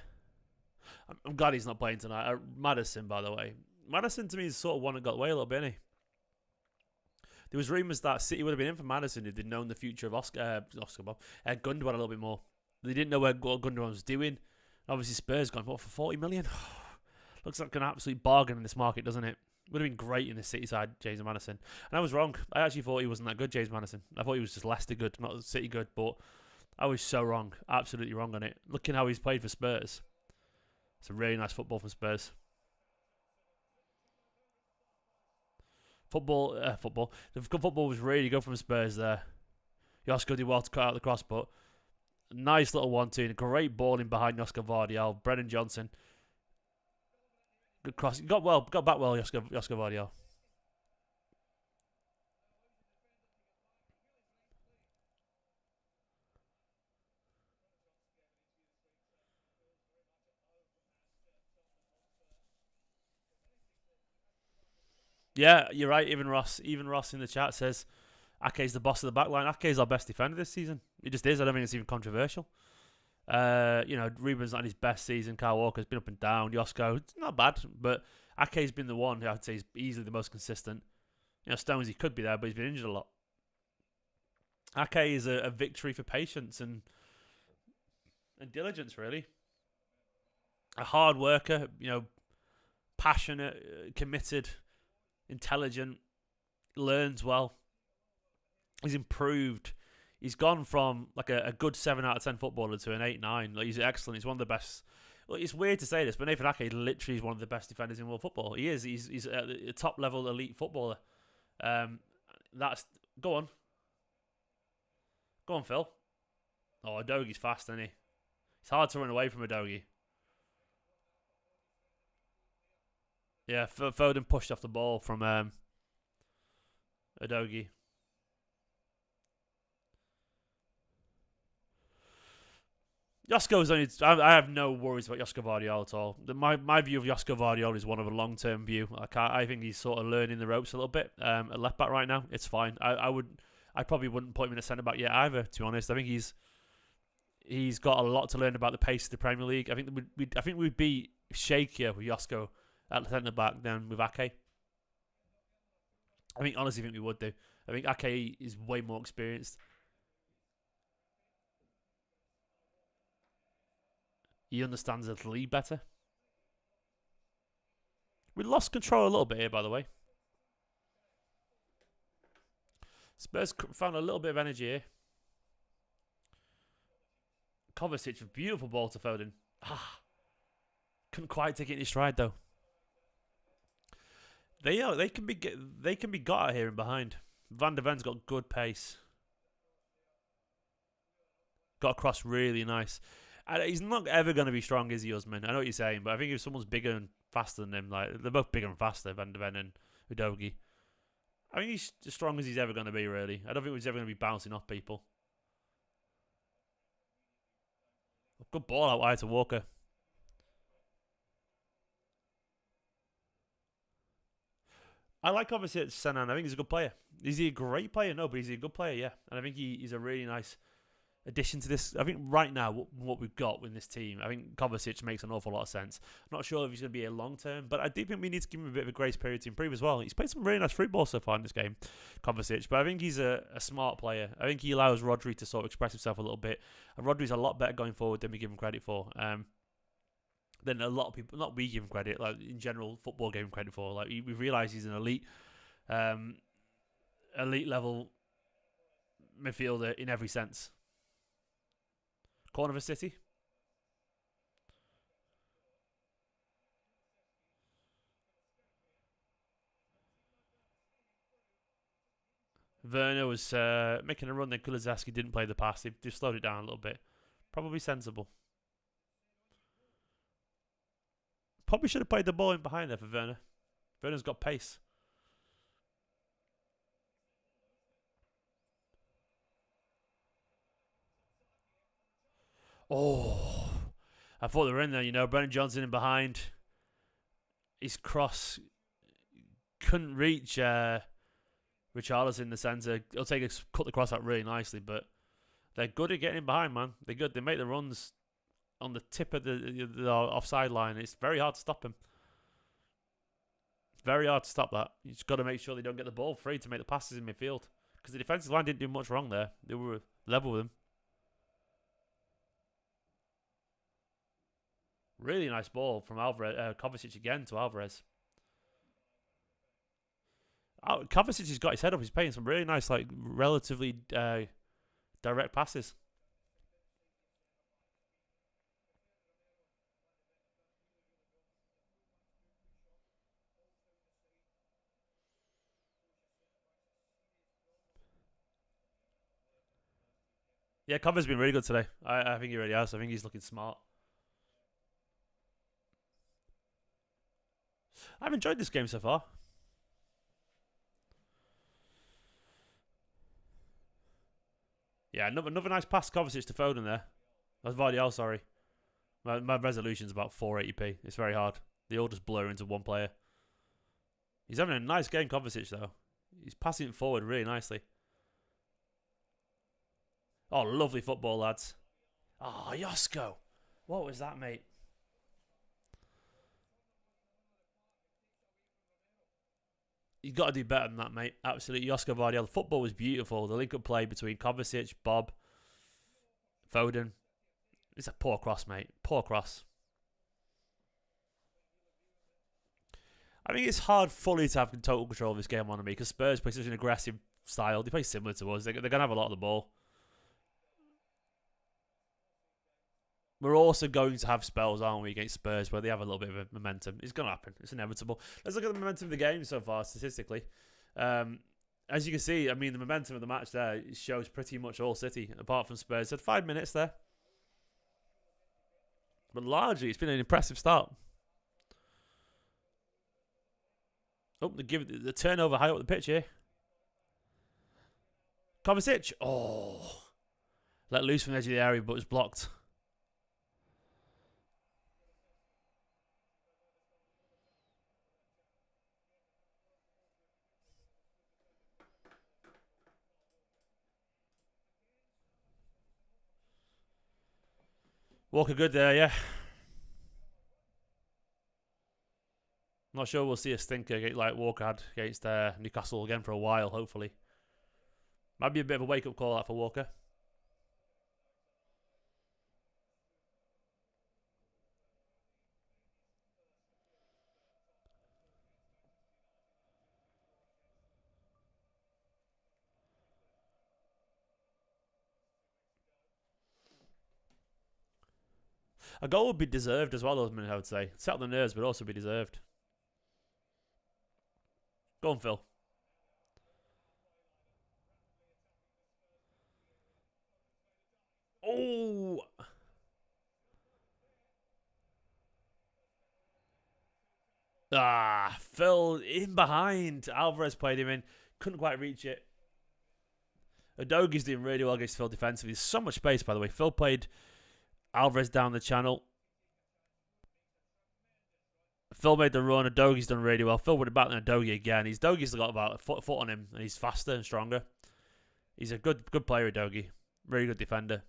I'm glad he's not playing tonight. Madison, by the way. Madison, to me, is sort of one that got away a little bit, isn't he? There was rumours that City would have been in for Madison if they'd known the future of Gundogan a little bit more. They didn't know what Gundogan was doing. Obviously, Spurs gone, for 40 million? Looks like an absolute bargain in this market, doesn't it? Would have been great in the City side, James Madison. And I was wrong. I actually thought he wasn't that good, James Madison. I thought he was just Leicester good, not City good, but I was so wrong. Absolutely wrong on it. Looking how he's played for Spurs. It's a really nice football from Spurs. Football. The football was really good from Spurs there. Josko did well to cut out the cross, but nice little 1-2. Great ball in behind Josko Vardiel. Brennan Johnson. Good cross. Got back well, Josko Vardiel. Yeah, you're right. Even Ross in the chat says Ake's the boss of the back line. Ake's our best defender this season. He just is. I don't think it's even controversial. Ruben's not in his best season. Kyle Walker's been up and down. Josko, it's not bad, but Ake's been the one who I'd say is easily the most consistent. Stones, he could be there, but he's been injured a lot. Ake is a victory for patience and diligence, really. A hard worker, passionate, committed, intelligent, learns well. He's improved. He's gone from like a good 7 out of 10 footballer to an 8, 9. Like, he's excellent. He's one of the best. Well, it's weird to say this, but Nathan Ake literally is one of the best defenders in world football. He is. He's a top level elite footballer. Go on, Phil. Oh, Udogi's fast, isn't he? It's hard to run away from Udogi. Yeah, Foden pushed off the ball from Udogi. Josko's only. I have no worries about Josko Vardiol at all. My view of Josko Vardiol is one of a long-term view. I think he's sort of learning the ropes a little bit at left back right now. It's fine. I probably wouldn't put him in a centre back yet either. To be honest, I think he's got a lot to learn about the pace of the Premier League. I think we'd be shakier with Josko at the centre back than with Ake. Honestly think we would do. I think Ake is way more experienced. He understands the league better. We lost control a little bit here, by the way. Spurs found a little bit of energy here. Kovacic, a beautiful ball to Foden. Couldn't quite take it in his stride though. They can be got out here and behind. Van der Ven's got good pace. Got across really nice. He's not ever going to be strong, is he, Usman? I know what you're saying, but I think if someone's bigger and faster than him, like they're both bigger and faster, Van der Ven and Udogi. I think he's as strong as he's ever going to be, really. I don't think he's ever going to be bouncing off people. Good ball out wide to Walker. I like obviously Senan. I think he's a good player. Is he a great player? No, but he's a good player, yeah. And I think he's a really nice addition to this. I think right now what we've got with this team, I think Kovacic makes an awful lot of sense. I'm not sure if he's going to be a long term, but I do think we need to give him a bit of a grace period to improve as well. He's played some really nice football so far in this game, Kovacic, but I think he's a smart player. I think he allows Rodri to sort of express himself a little bit, and Rodri's a lot better going forward than we give him credit for. Than a lot of people, not we give him credit, like in general football give him credit for. Like we realise he's an elite level midfielder in every sense. Corner for City. Werner was making a run, then Kulizeski didn't play the pass. They've slowed it down a little bit. Probably sensible. Probably should have played the ball in behind there for Werner. Werner's got pace. Oh, I thought they were in there, Brennan Johnson in behind. His cross couldn't reach Richarlison in the centre. He'll cut the cross out really nicely, but they're good at getting in behind, man. They're good. They make the runs on the tip of the offside line. It's very hard to stop him. Very hard to stop that. You just got to make sure they don't get the ball free to make the passes in midfield. Because the defensive line didn't do much wrong there. They were level with them. Really nice ball from Alvarez. Kovacic again to Alvarez. Kovacic has got his head up. He's playing some really nice, like relatively direct passes. Yeah, Cover's been really good today. I think he really has. I think he's looking smart. I've enjoyed this game so far. Yeah, another nice pass, Kovacic to Foden there. That's Vardiol, sorry. My resolution's about 480p. It's very hard. They all just blur into one player. He's having a nice game, Kovacic, though. He's passing it forward really nicely. Oh, lovely football, lads. Oh, Josko. What was that, mate? You've got to do better than that, mate. Absolutely. Josko Vardiel. The football was beautiful. The link-up play between Kovacic, Bob, Foden. It's a poor cross, mate. Poor cross. I think it's hard fully to have total control of this game on me because Spurs play such an aggressive style. They play similar to us. They're going to have a lot of the ball. We're also going to have spells, aren't we, against Spurs where they have a little bit of a momentum. It's going to happen. It's inevitable. Let's look at the momentum of the game so far, statistically. As you can see, I mean, the momentum of the match there shows pretty much all City, apart from Spurs. Had 5 minutes there. But largely, it's been an impressive start. Oh, they give it the turnover high up the pitch here. Kovacic. Oh. Let loose from the edge of the area, but it's blocked. Walker good there, yeah. Not sure we'll see a stinker like Walker had against Newcastle again for a while, hopefully. Might be a bit of a wake-up call out for Walker. A goal would be deserved as well, I would say. Set on the nerves, but also be deserved. Go on, Phil. Oh! Ah, Phil in behind. Alvarez played him in. Couldn't quite reach it. Udogi's doing really well against Phil defensively. There's so much space, by the way. Phil played Alvarez down the channel. Phil made the run. Udogi's done really well. Phil would have backed Udogi again. Udogi's got about a foot on him, and he's faster and stronger. He's a good player, Udogi. Really good defender.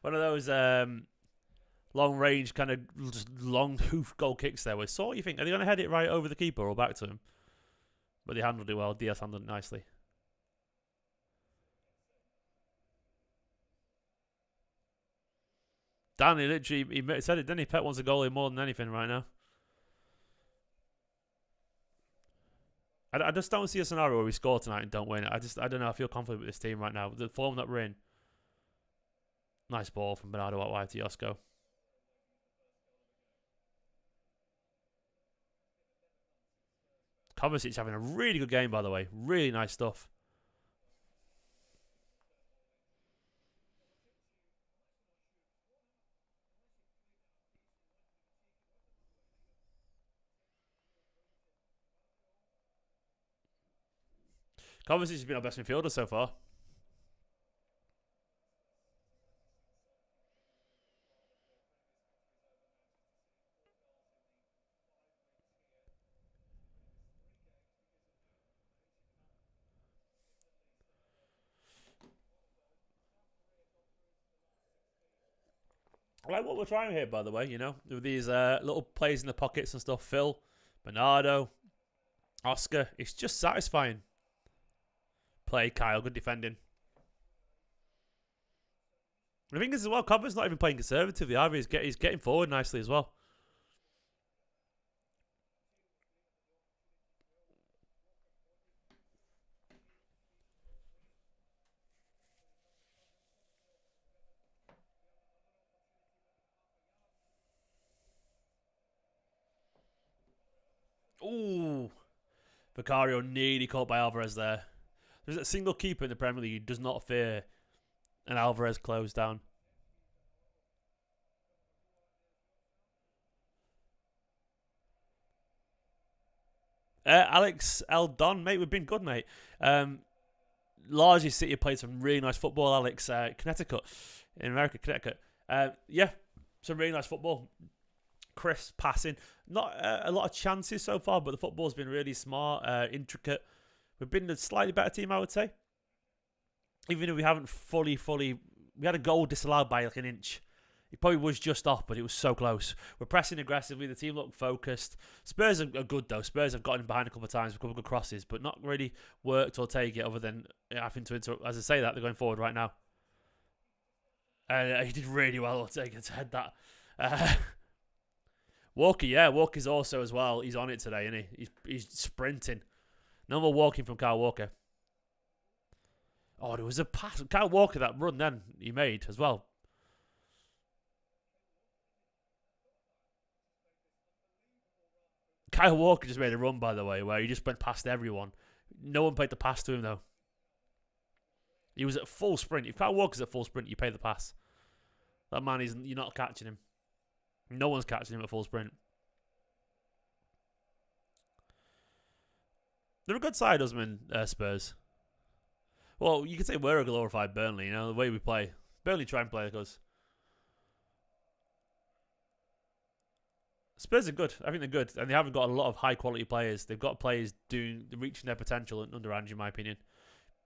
One of those long range kind of just long hoof goal kicks there. So what do you think? Are they going to head it right over the keeper or back to him? But they handled it well. Diaz handled it nicely. Danny literally he said it, didn't he? Pep wants a goalie more than anything right now. I just don't see a scenario where we score tonight and don't win. I don't know. I feel confident with this team right now. The form that we're in. Nice ball from Bernardo out wide to Josko. Kovacic having a really good game, by the way. Really nice stuff. Kovacic has been our best midfielder so far. I like what we're trying here, by the way, you know, with these little plays in the pockets and stuff. Phil, Bernardo, Oscar. It's just satisfying. Play, Kyle. Good defending. I think as well, Kompany's not even playing conservatively either. He's getting forward nicely as well. Ooh. Vicario nearly caught by Alvarez there. There's a single keeper in the Premier League who does not fear an Alvarez close down. Alex L. Don, mate, we've been good, mate. Largely City played some really nice football, Alex. Connecticut, in America, Connecticut. Yeah, some really nice football. Crisp passing. Not a lot of chances so far, but the football's been really smart, intricate. We've been a slightly better team, I would say. Even if we haven't fully... We had a goal disallowed by like an inch. It probably was just off, but it was so close. We're pressing aggressively. The team look focused. Spurs are good, though. Spurs have gotten behind a couple of times with a couple of good crosses, but not really worked or take it other than having to interrupt. As I say that, they're going forward right now. He did really well, Ortega, to head that. Walker, yeah. Walker's also as well. He's on it today, isn't he? He's sprinting. No more walking from Kyle Walker. Oh, there was a pass. Kyle Walker, that run then he made as well. Kyle Walker just made a run, by the way, where he just went past everyone. No one played the pass to him, though. He was at full sprint. If Kyle Walker's at full sprint, you pay the pass. That man, you're not catching him. No one's catching him at full sprint. They're a good side, Usman, Spurs. Well, you could say we're a glorified Burnley, you know, the way we play. Burnley try and play like us. Spurs are good. I think they're good. And they haven't got a lot of high-quality players. They've got players reaching their potential under Ange, in my opinion.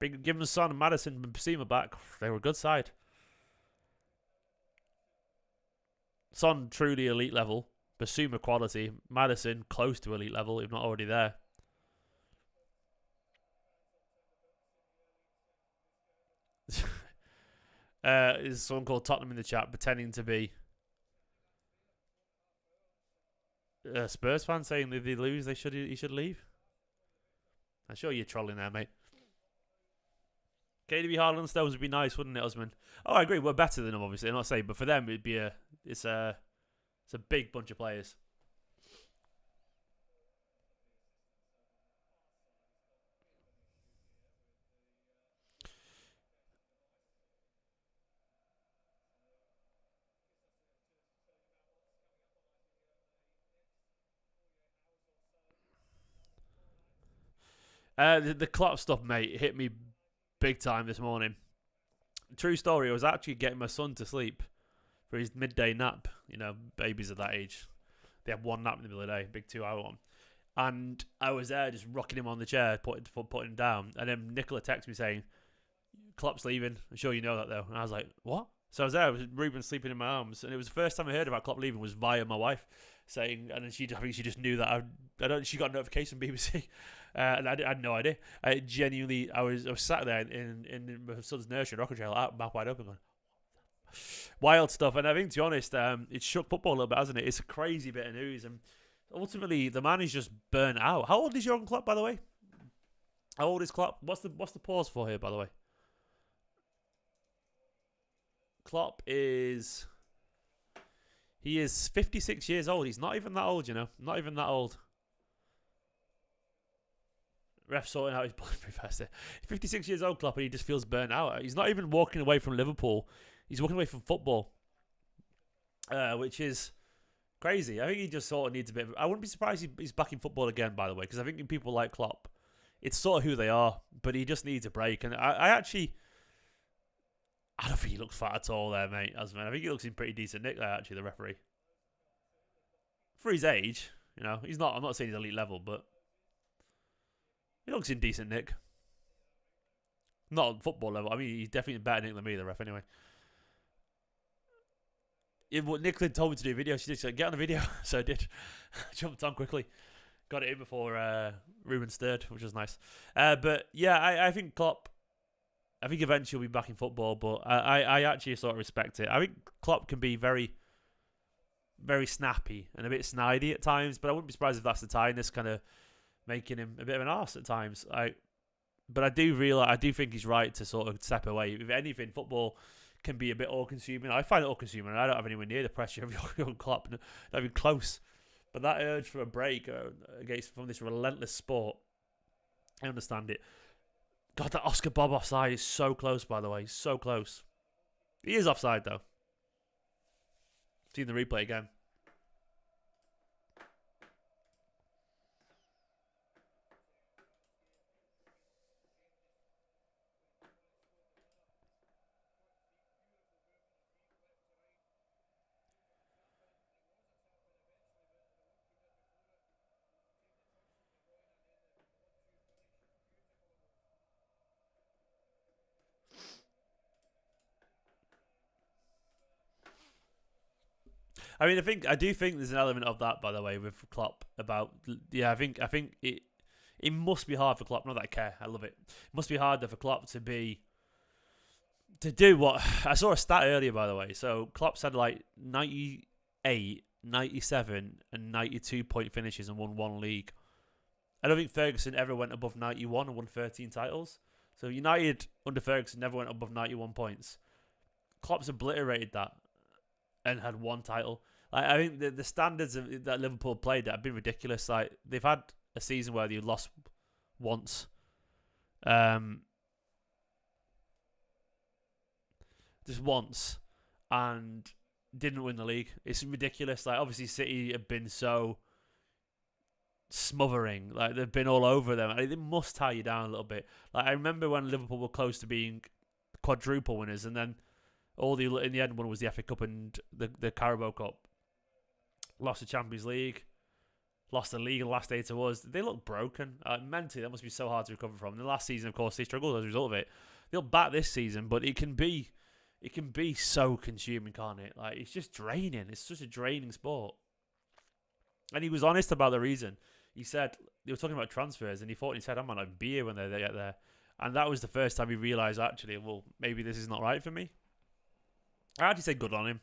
Give them Son and Maddison and Basima back. They were a good side. Son, truly elite level. Basuma, quality. Maddison, close to elite level, if not already there. There's someone called Tottenham in the chat pretending to be Spurs fan saying if they lose, he should leave. I'm sure you're trolling there, mate. KDB, Haaland, Stones would be nice, wouldn't it, Usman? Oh, I agree. We're better than them, obviously. I'm not saying, but for them, it's a big bunch of players. The Klopp stuff, mate, hit me big time this morning. True story, I was actually getting my son to sleep for his midday nap. You know, babies at that age, they have one nap in the middle of the day, big 2-hour one. And I was there just rocking him on the chair, putting him down. And then Nicola texted me saying, Klopp's leaving. I'm sure you know that, though. And I was like, what? So I was there, Ruben sleeping in my arms. And it was the first time I heard about Klopp leaving was via my wife saying, and then I think she just knew that she got a notification from BBC. And I had no idea. I was sat there in my son's nursery, rocking chair, like, mouth wide open, going, wild stuff. And I think, to be honest, it shook football a little bit, hasn't it? It's a crazy bit of news. And ultimately, the man is just burnt out. How old is Jurgen Klopp, by the way? How old is Klopp? What's the pause for here, by the way? Klopp is 56 years old. He's not even that old, you know. Not even that old. Ref sorting out his blood professor. He's 56 years old, Klopp, and he just feels burnt out. He's not even walking away from Liverpool. He's walking away from football, which is crazy. I think he just sort of needs a bit of... I wouldn't be surprised he's back in football again, by the way, because I think in people like Klopp, it's sort of who they are, but he just needs a break. And I don't think he looks fat at all there, mate. I think he looks in pretty decent nick there, actually, the referee. For his age, you know, he's not... I'm not saying he's elite level, but he looks in decent nick. Not on football level. I mean, he's definitely better nick than me, the ref, anyway. What Nicola told me to do a video, she said, get on the video. So I did. Jumped on quickly. Got it in before Ruben stirred, which was nice. But yeah, I think Klopp, I think eventually he'll be back in football, but I actually sort of respect it. I think Klopp can be very, very snappy and a bit snidey at times, but I wouldn't be surprised if that's the tiredness kind of making him a bit of an arse at times. But I do think he's right to sort of step away. If anything, football can be a bit all-consuming. I find it all-consuming, and I don't have anywhere near the pressure of your Klopp, not even close. But that urge for a break from this relentless sport, I understand it. God, that Oscar Bob offside is so close, by the way. So close. He is offside, though. Seen the replay again. I mean, I do think there's an element of that, by the way, with Klopp. About I think it must be hard for Klopp. Not that I care, I love it. It must be harder for Klopp to do what I saw a stat earlier, by the way. So Klopp's had like 98, 97, and 92 point finishes and won one league. I don't think Ferguson ever went above 91 and won 13 titles. So United under Ferguson never went above 91 points. Klopp's obliterated that and had one title. Like, I think the standards that Liverpool played have been ridiculous. Like, they've had a season where they lost once. Just once. And didn't win the league. It's ridiculous. Like, obviously City have been so smothering. Like, they've been all over them. They must tie you down a little bit. Like, I remember when Liverpool were close to being quadruple winners, and then in the end one was the FA Cup and the Carabao Cup. Lost the Champions League. Lost the league in the last day to us. They look broken. Mentally, that must be so hard to recover from. The last season, of course, they struggled as a result of it. They'll back this season, but it can be so consuming, can't it? Like, it's just draining. It's just a draining sport. And he was honest about the reason. He said, they were talking about transfers, and he said, I might not be here when they get there. And that was the first time he realised, actually, well, maybe this is not right for me. I actually say good on him.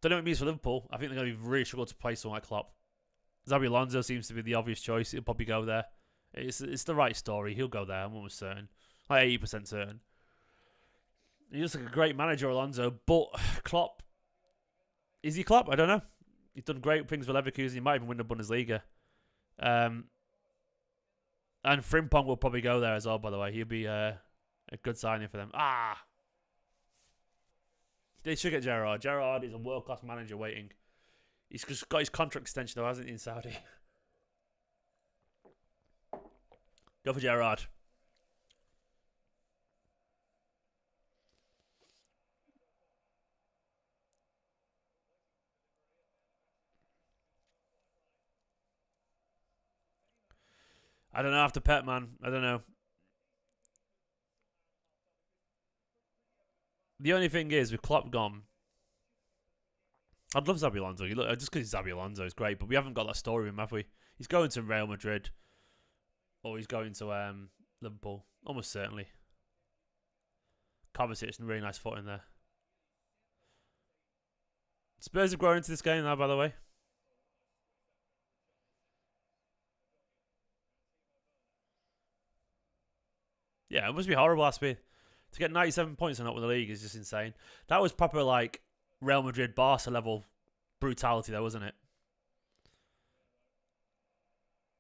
Don't know what it means for Liverpool. I think they're going to be really struggle to play someone like Klopp. Xabi Alonso seems to be the obvious choice. He'll probably go there. It's the right story. He'll go there, I'm almost certain. Like 80% certain. He looks like a great manager, Alonso, but Klopp, is he Klopp? I don't know. He's done great things for Leverkusen. He might even win the Bundesliga. And Frimpong will probably go there as well, by the way. He'll be a good signing for them. They should get Gerrard. Gerrard is a world-class manager waiting. He's just got his contract extension, though, hasn't he, in Saudi? Go for Gerrard. I don't know after Pep, man. I don't know. The only thing is, with Klopp gone, I'd love Xabi Alonso. Just because he's Xabi Alonso is great, but we haven't got that story with him, have we? He's going to Real Madrid, or he's going to Liverpool, almost certainly. Kovacic's a really nice foot in there. Spurs have grown into this game now, by the way. Yeah, it must be horrible last week. To get 97 points and not win the league is just insane. That was proper, like, Real Madrid, Barca level brutality, though, wasn't it?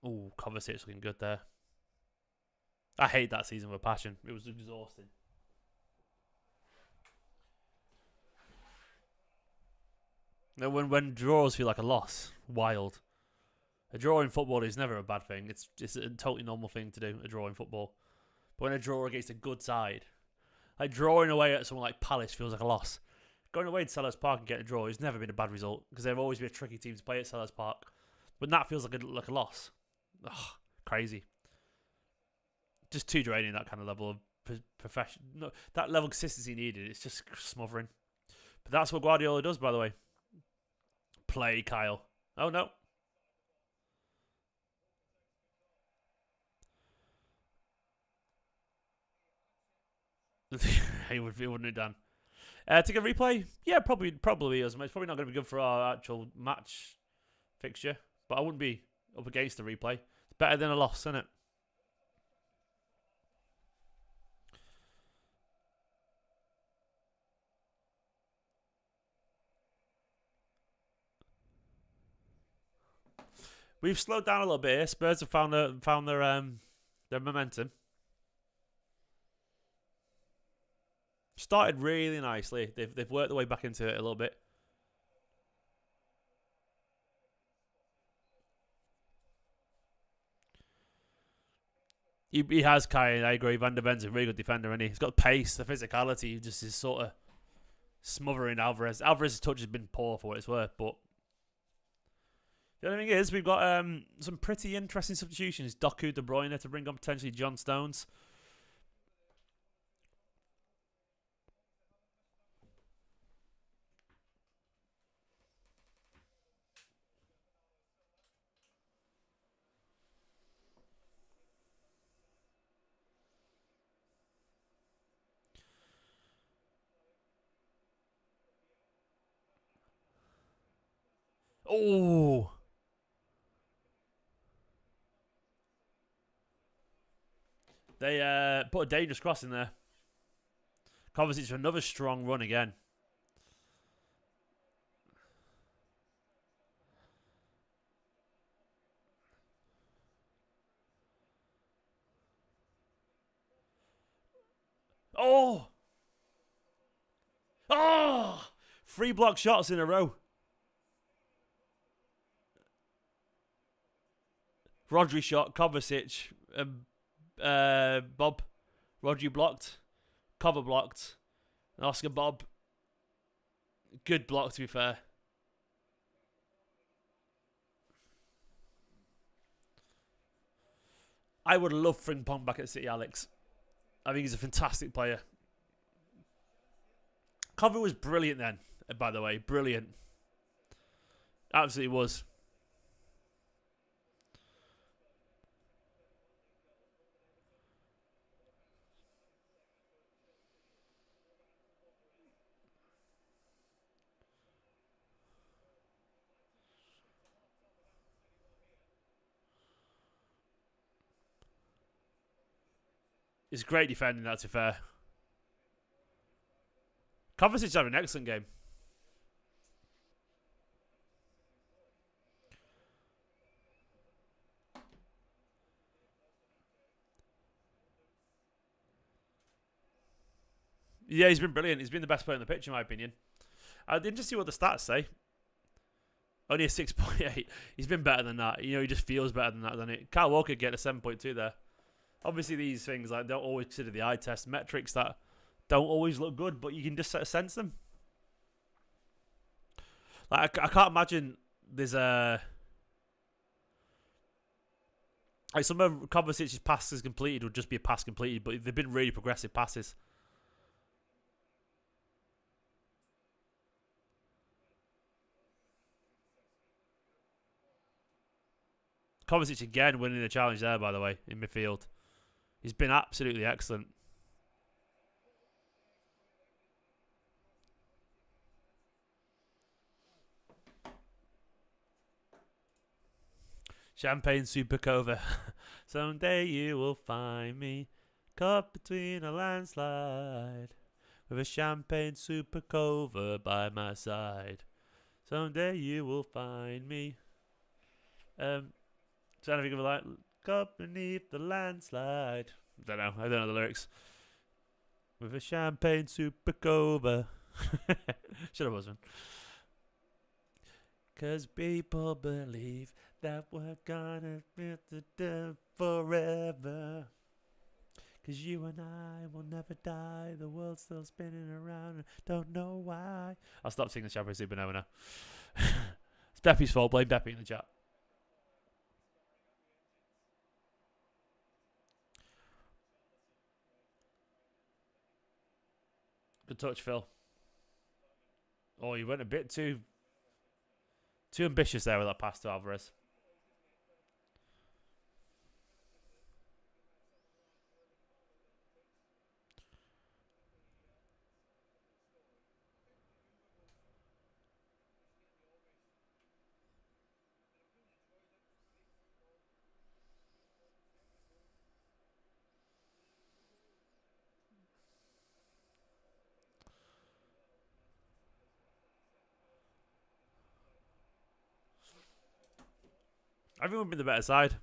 Ooh, Kovacic's looking good there. I hate that season with a passion. It was exhausting. When draws feel like a loss, wild. A draw in football is never a bad thing. It's a totally normal thing to do, a draw in football. But when a draw against a good side, like drawing away at someone like Palace feels like a loss. Going away to Selhurst Park and getting a draw has never been a bad result because they've always been a tricky team to play at Selhurst Park. But that feels like a loss. Ugh, crazy. Just too draining, that kind of level of profession. No, that level of consistency needed. It's just smothering. But that's what Guardiola does, by the way. Play Kyle. Oh no. he wouldn't have done. To get replay, yeah, probably is. It's probably not going to be good for our actual match fixture, but I wouldn't be up against the replay. It's better than a loss, isn't it? We've slowed down a little bit here. Spurs have found their momentum. Started really nicely. They've worked their way back into it a little bit. He has Kai, I agree. Van der Ven's a really good defender, and he's got the pace, the physicality. He just is sort of smothering Alvarez. Alvarez's touch has been poor for what it's worth, but the only thing is we've got some pretty interesting substitutions. Doku, De Bruyne to bring on potentially John Stones. Oh. They put a dangerous cross in there. Kovacic for another strong run again. Oh! Oh! 3 block shots in a row. Rodri shot, Kovacic, Bob. Rodri blocked, Cover blocked, and Oscar Bob. Good block, to be fair. I would love Frimpong back at City, Alex. I think he's a fantastic player. Cover was brilliant then, by the way. Brilliant. Absolutely was. It's great defending, that's fair. Kovacic had an excellent game. Yeah, he's been brilliant. He's been the best player on the pitch, in my opinion. I didn't just see what the stats say. Only a 6.8. He's been better than that. You know, he just feels better than that, doesn't it? Kyle Walker get a 7.2 there. Obviously, these things like don't always consider the eye test metrics that don't always look good, but you can just sense them. Like I can't imagine there's a like some of Kovacic's passes completed would just be a pass completed, but they've been really progressive passes. Kovacic again winning the challenge there, by the way, in midfield. He's been absolutely excellent. Champagne Supercova. Someday you will find me caught between a landslide with a champagne Supercova by my side. Someday you will find me. Trying to think of a line. Caught beneath the landslide. I don't know the lyrics. With a champagne Supercova. Should have wasn't. Cause people believe that we're gonna be forever. Cause you and I will never die. The world's still spinning around. And don't know why. I'll stop singing the Champagne Supernova now. It's Beppy's fault. Blame Beppy in the chat. Good touch, Phil. Oh, you went a bit too ambitious there with that pass to Alvarez. Everyone been the better side.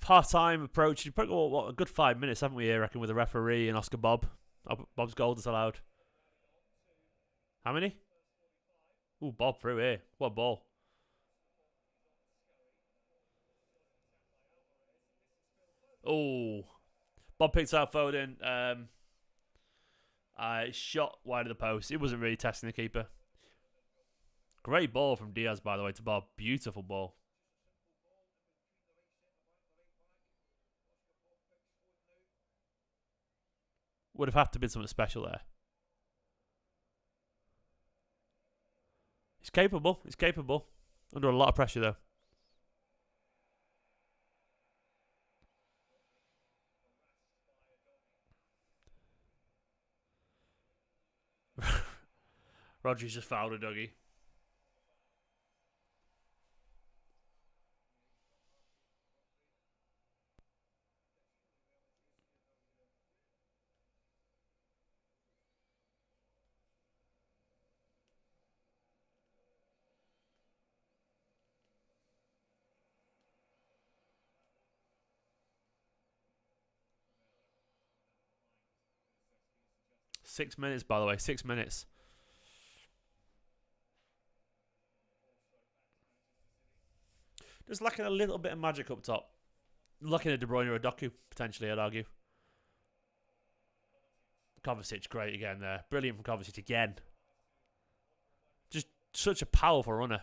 Part-time approach. You've probably got a good 5 minutes, haven't we, I reckon, with a referee and Oscar Bob. Bob's goal is allowed. How many? Ooh, Bob through here. What a ball. Oh. Bob picked out Foden. Shot wide of the post. It wasn't really testing the keeper. Great ball from Diaz, by the way, to Bob. Beautiful ball. Would have had to been something special there. He's capable. He's capable. Under a lot of pressure, though. Rodri's just fouled a doggy. Six minutes, by the way. 6 minutes. Just lacking a little bit of magic up top. Looking at De Bruyne or a Doku, potentially, I'd argue. Kovacic, great again there. Brilliant from Kovacic again. Just such a powerful runner.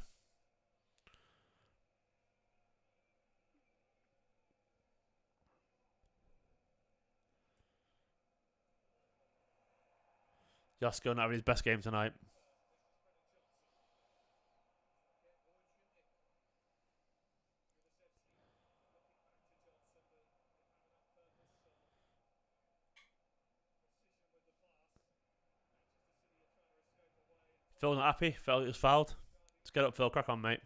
Josko not having his best game tonight. Phil not happy. Felt it was fouled. Let's get up, Phil. Crack on, mate.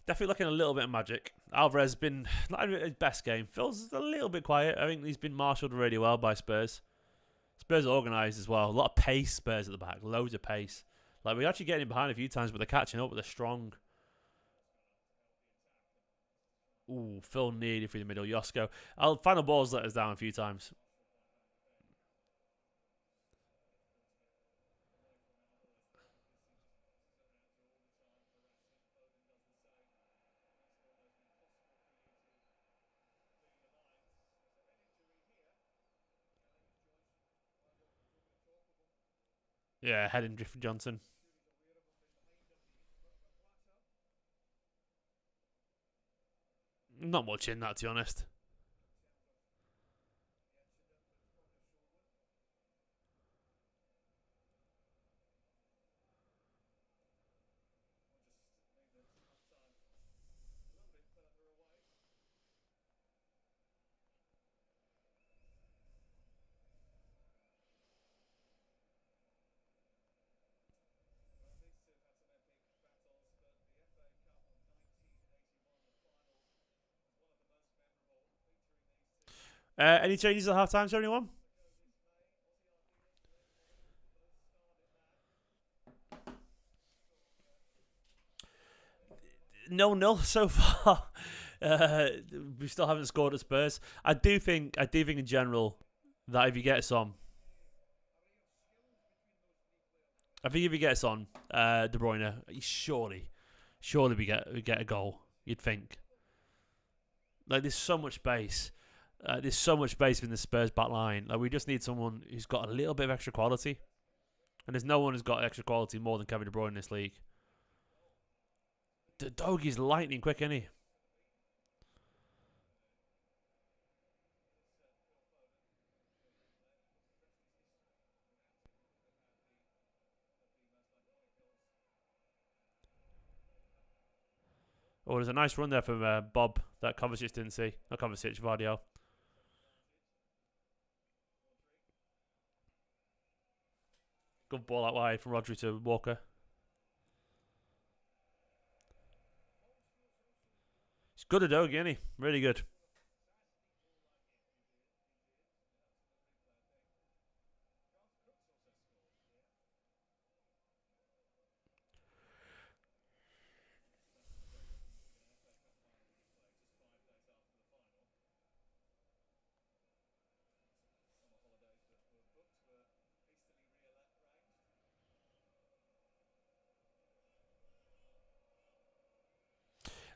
Definitely looking a little bit of magic. Alvarez been not having his best game. Phil's a little bit quiet. I think he's been marshalled really well by Spurs. Spurs are organised as well. A lot of pace, Spurs at the back. Loads of pace. Like, we're actually getting behind a few times, but they're catching up, but they're strong. Ooh, Phil needed through the middle. Josko. Final ball's let us down a few times. Yeah, heading drift for Johnson. Not much in that, to be honest. Any changes at half time to anyone? No nil so far. We still haven't scored at Spurs. I do think in general that if he gets on, De Bruyne, surely we get a goal. You'd think. Like, there's so much space. There's so much space in the Spurs back line. Like, we just need someone who's got a little bit of extra quality. And there's no one who's got extra quality more than Kevin De Bruyne in this league. The dog is lightning quick, isn't he? Oh, there's a nice run there from Bob that Kovacic didn't see. Not Kovacic, Vardiel. Good ball out wide from Rodri to Walker. He's good at Dogi, isn't he? Really good.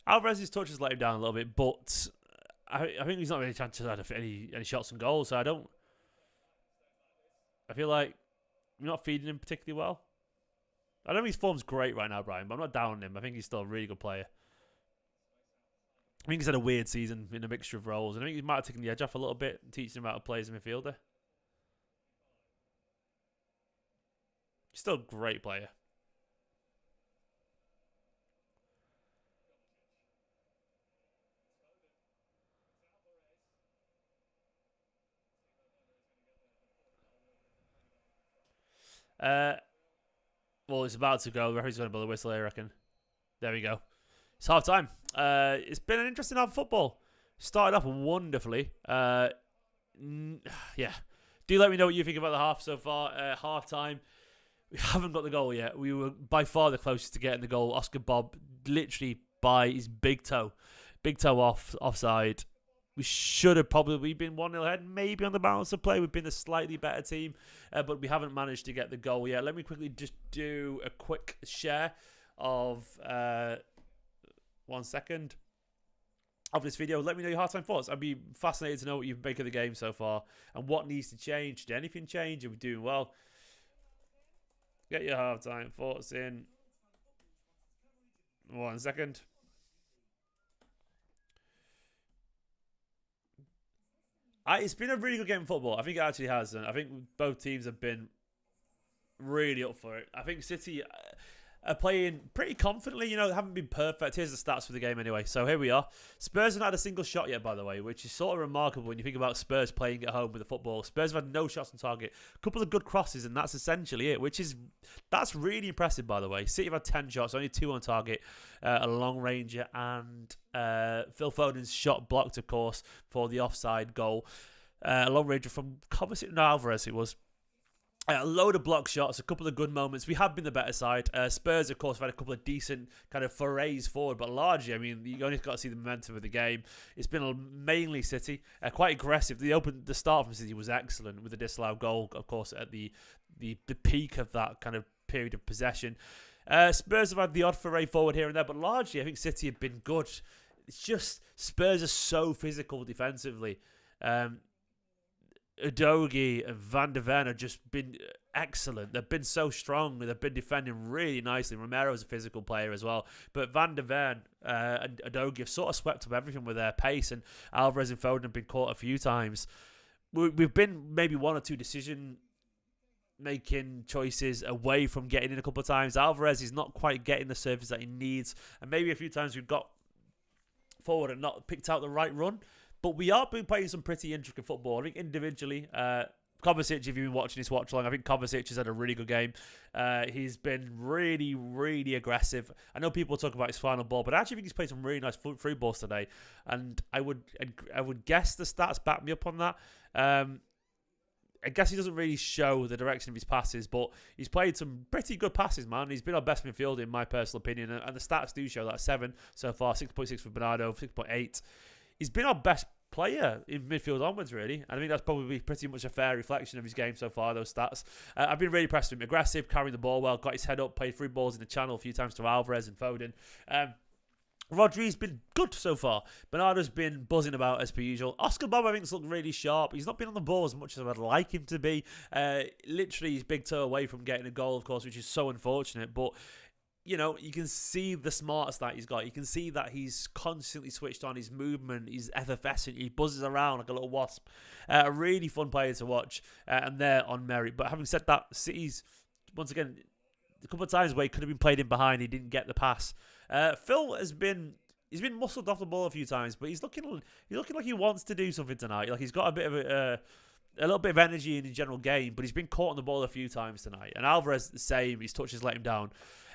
Alvarez's touch has let him down a little bit, but I think he's not really trying to have any shots and goals. So I feel like we're not feeding him particularly well. I don't think his form's great right now, Brian, but I'm not down on him. I think he's still a really good player. I think he's had a weird season in a mixture of roles, and I think he might have taken the edge off a little bit, teaching him how to play as a midfielder. He's still a great player. Well, it's about to go. The referee's going to blow the whistle, I reckon. There we go. It's half time. It's been an interesting half of football. Started off wonderfully. Yeah. Do let me know what you think about the half so far. Half time. We haven't got the goal yet. We were by far the closest to getting the goal. Oscar Bob literally by his big toe. Big toe offside. We should have probably been 1-0 ahead, maybe on the balance of play. We've been a slightly better team, but we haven't managed to get the goal yet. Let me quickly just do a quick share of 1 second of this video. Let me know your halftime thoughts. I'd be fascinated to know what you make of the game so far and what needs to change. Did anything change? Are we doing well? Get your halftime thoughts in 1 second. It's been a really good game of football. I think it actually has. And I think both teams have been really up for it. I think City are playing pretty confidently. You know, they haven't been perfect. Here's the stats for the game anyway. So here we are. Spurs haven't had a single shot yet, by the way, which is sort of remarkable when you think about Spurs playing at home with the football. Spurs have had no shots on target. A couple of good crosses, and that's essentially it, that's really impressive, by the way. City have had 10 shots, only 2 on target, a long ranger, and Phil Foden's shot blocked, of course, for the offside goal. A long ranger from Alvarez, it was. A load of block shots, a couple of good moments. We have been the better side. Spurs, of course, have had a couple of decent kind of forays forward, but largely, I mean, you only got to see the momentum of the game. It's been mainly City, quite aggressive. The start from City was excellent with the disallowed goal, of course, at the peak of that kind of period of possession. Spurs have had the odd foray forward here and there, but largely, I think City have been good. It's just Spurs are so physical defensively. Udogie and Van de Ven have just been excellent. They've been so strong. They've been defending really nicely. Romero's a physical player as well. But Van de Ven and Udogie have sort of swept up everything with their pace. And Alvarez and Foden have been caught a few times. We've been maybe 1 or 2 decision-making choices away from getting in a couple of times. Alvarez is not quite getting the service that he needs. And maybe a few times we've got forward and not picked out the right run. But we are been playing some pretty intricate football. I think individually, Kovacic, if you've been watching this watch-along, I think Kovacic has had a really good game. He's been really, really aggressive. I know people talk about his final ball, but I actually think he's played some really nice through balls today. And I would guess the stats back me up on that. I guess he doesn't really show the direction of his passes, but he's played some pretty good passes, man. He's been our best midfielder, in my personal opinion. And the stats do show that 7 so far, 6.6 for Bernardo, 6.8. He's been our best player in midfield onwards, really. And I think that's probably pretty much a fair reflection of his game so far, those stats. I've been really impressed with him. Aggressive, carrying the ball well, got his head up, played through balls in the channel a few times to Alvarez and Foden. Rodri's been good so far. Bernardo's been buzzing about as per usual. Oscar Bob, I think, has looked really sharp. He's not been on the ball as much as I'd like him to be. Literally, his big toe away from getting a goal, of course, which is so unfortunate. But you know, you can see the smarts that he's got. You can see that he's constantly switched on. His movement, he's effervescent. He buzzes around like a little wasp. A really fun player to watch, and they're on merit. But having said that, City's, once again, a couple of times where he could have been played in behind, he didn't get the pass. Phil he's been muscled off the ball a few times, but he's looking like he wants to do something tonight. Like he's got a bit of a little bit of energy in the general game, but he's been caught on the ball a few times tonight. And Alvarez, the same. His touches let him down.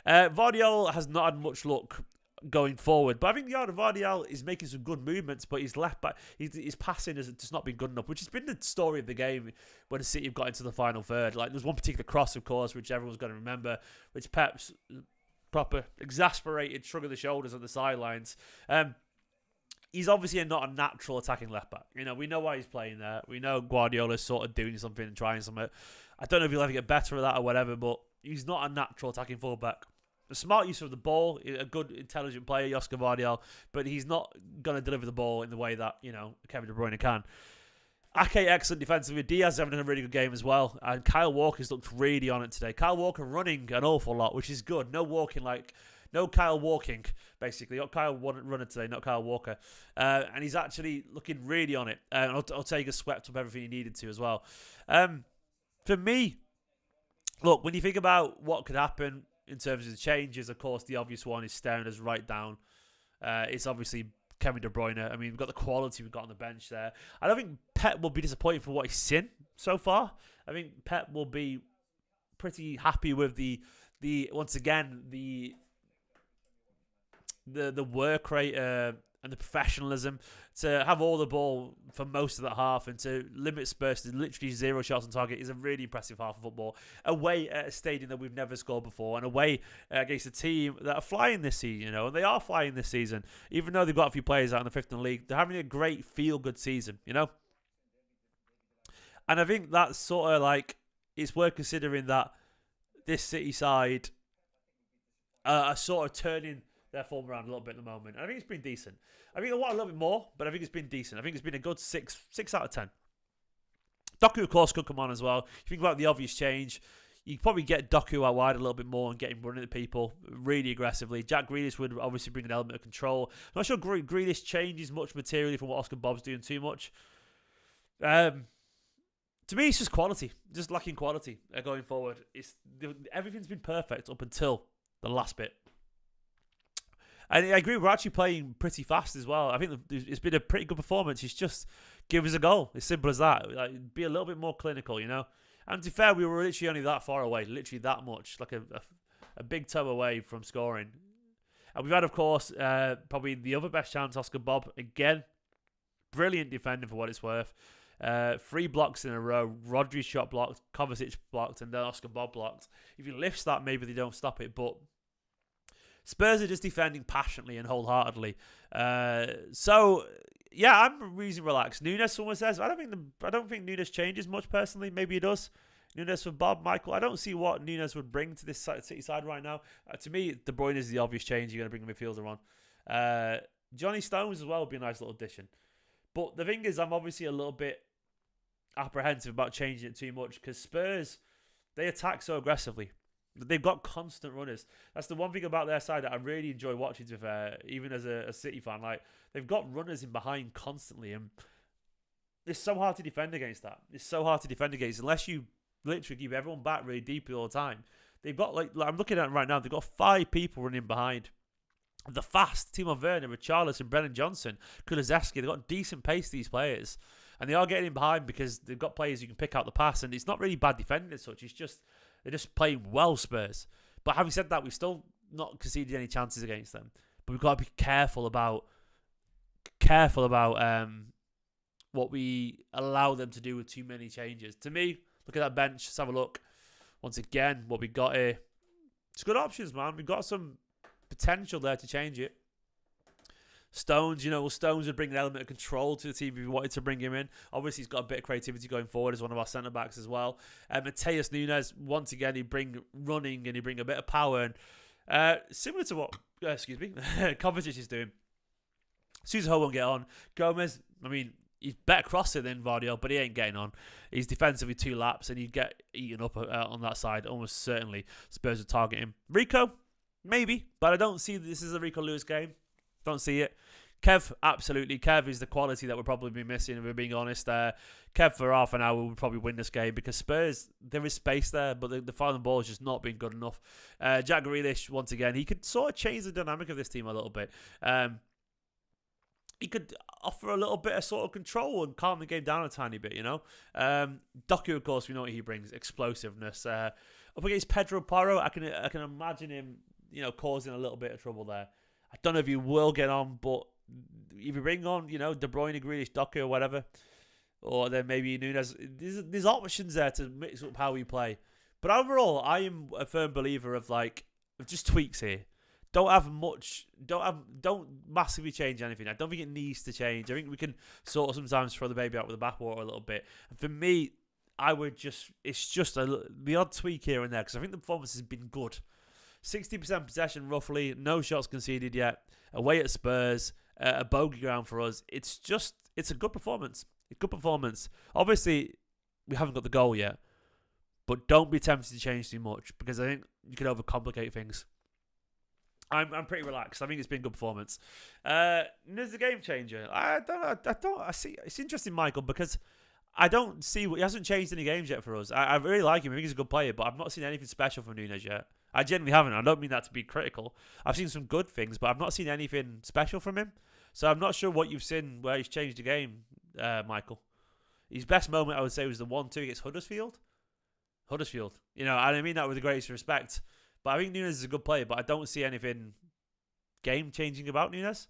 Vardiol has not had much luck going forward, but I think Vardiol is making some good movements, but his left back, his passing has just not been good enough, which has been the story of the game when City have got into the final third. Like there's one particular cross, of course, which everyone's going to remember, which Pep's proper exasperated shrug of the shoulders on the sidelines. He's obviously not a natural attacking left back. You know, we know why he's playing there. We know Guardiola's sort of doing something and trying something. I don't know if he'll ever get better at that or whatever, but he's not a natural attacking fullback. A smart use of the ball, a good, intelligent player, Oscar Vardiol, but he's not going to deliver the ball in the way that, you know, Kevin De Bruyne can. Ake excellent defensively. Diaz having a really good game as well. And Kyle Walker's looked really on it today. Kyle Walker running an awful lot, which is good. No Kyle walking, basically. Not Kyle running today, not Kyle Walker. And he's actually looking really on it. And Ortega swept up everything he needed to as well. For me, look, when you think about what could happen in terms of the changes, of course, the obvious one is staring us right down. It's obviously Kevin De Bruyne. I mean, we've got the quality we've got on the bench there. I don't think Pep will be disappointed for what he's seen so far. I think Pep will be pretty happy with the once again, the work rate and the professionalism to have all the ball for most of that half and to limit Spurs to literally 0 shots on target is a really impressive half of football. Away at a stadium that we've never scored before, and away against a team that are flying this season, and they are flying this season. Even though they've got a few players out in the fifth in the league, they're having a great feel-good season, And I think that's sort of like, it's worth considering that this City side are sort of turning their form around a little bit at the moment. And I think it's been decent. I think I want a little bit more, but I think it's been decent. I think it's been a good 6 out of 10. Doku, of course, could come on as well. If you think about the obvious change, you probably get Doku out wide a little bit more and get him running at people really aggressively. Jack Grealish would obviously bring an element of control. I'm not sure Grealish changes much materially from what Oscar Bobb's doing too much. To me, it's just quality. Just lacking quality going forward. Everything's been perfect up until the last bit. And I agree, we're actually playing pretty fast as well. I think it's been a pretty good performance. It's just give us a goal. It's simple as that. Like, be a little bit more clinical, And to be fair, we were literally only that far away, literally that much, like a big toe away from scoring. And we've had, of course, probably the other best chance, Oscar Bobb. Again, brilliant defending for what it's worth. 3 blocks in a row. Rodri shot blocked, Kovacic blocked, and then Oscar Bobb blocked. If he lifts that, maybe they don't stop it, but Spurs are just defending passionately and wholeheartedly. So yeah, I'm reasonably relaxed. Nunes, someone says, I don't think Nunes changes much personally. Maybe he does. Nunes for Bob, Michael. I don't see what Nunes would bring to this City side right now. To me, De Bruyne is the obvious change. You're going to bring the midfielder on. Johnny Stones as well would be a nice little addition. But the thing is, I'm obviously a little bit apprehensive about changing it too much because Spurs, they attack so aggressively. They've got constant runners. That's the one thing about their side that I really enjoy watching, even as a City fan. Like, they've got runners in behind constantly, and it's so hard to defend against that. It's so hard to defend against unless you literally keep everyone back really deeply all the time. They've got, like I'm looking at it right now, they've got 5 people running behind. The fast, Timo Werner, Richarlison, Brennan Johnson, Kulusevski, they've got decent pace, these players. And they are getting in behind because they've got players who can pick out the pass, and it's not really bad defending as such. It's just they're just playing well, Spurs. But having said that, we've still not conceded any chances against them. But we've got to be careful about what we allow them to do with too many changes. To me, look at that bench. Let's have a look. Once again, what we got here. It's good options, man. We've got some potential there to change it. Stones, Stones would bring an element of control to the team if we wanted to bring him in. Obviously, he's got a bit of creativity going forward as one of our centre-backs as well. Mateus Nunes, once again, he'd bring running and he'd bring a bit of power. And similar to what, Kovacic is doing. Suso won't get on. Gomez, he's better crosser than Vardiel, but he ain't getting on. He's defensively 2 laps and he'd get eaten up on that side. Almost certainly Spurs would target him. Rico, maybe, but I don't see this is a Rico Lewis game. Don't see it. Kev, absolutely. Kev is the quality that we'll probably be missing, if we're being honest. Kev for half an hour would probably win this game because Spurs, there is space there, but the final ball has just not been good enough. Jack Grealish, once again, he could sort of change the dynamic of this team a little bit. He could offer a little bit of sort of control and calm the game down a tiny bit, Doku, of course, we know what he brings. Explosiveness. Up against Pedro Porro, I can imagine him, causing a little bit of trouble there. I don't know if he will get on, but if you bring on, De Bruyne, Grealish, Doku, or whatever, or then maybe Nunes, there's options there to mix up how we play. But overall, I am a firm believer of just tweaks here. Don't massively change anything. I don't think it needs to change. I think we can sort of sometimes throw the baby out with the bathwater a little bit. And for me, it's just the odd tweak here and there because I think the performance has been good. 60% possession roughly, no shots conceded yet. Away at Spurs, a bogey ground for us. It's a good performance. Good performance. Obviously, we haven't got the goal yet, but don't be tempted to change too much because I think you can overcomplicate things. I'm pretty relaxed. I think it's been a good performance. There's a game changer. I don't. I see. It's interesting, Michael, because I don't see he hasn't changed any games yet for us. I really like him. I think he's a good player, but I've not seen anything special from Nunes yet. I genuinely haven't. I don't mean that to be critical. I've seen some good things, but I've not seen anything special from him. So I'm not sure what you've seen where he's changed the game, Michael. His best moment, I would say, was the 1-2 against Huddersfield. You know, and I mean that with the greatest respect. But I think Nunes is a good player, but I don't see anything game-changing about Nunes.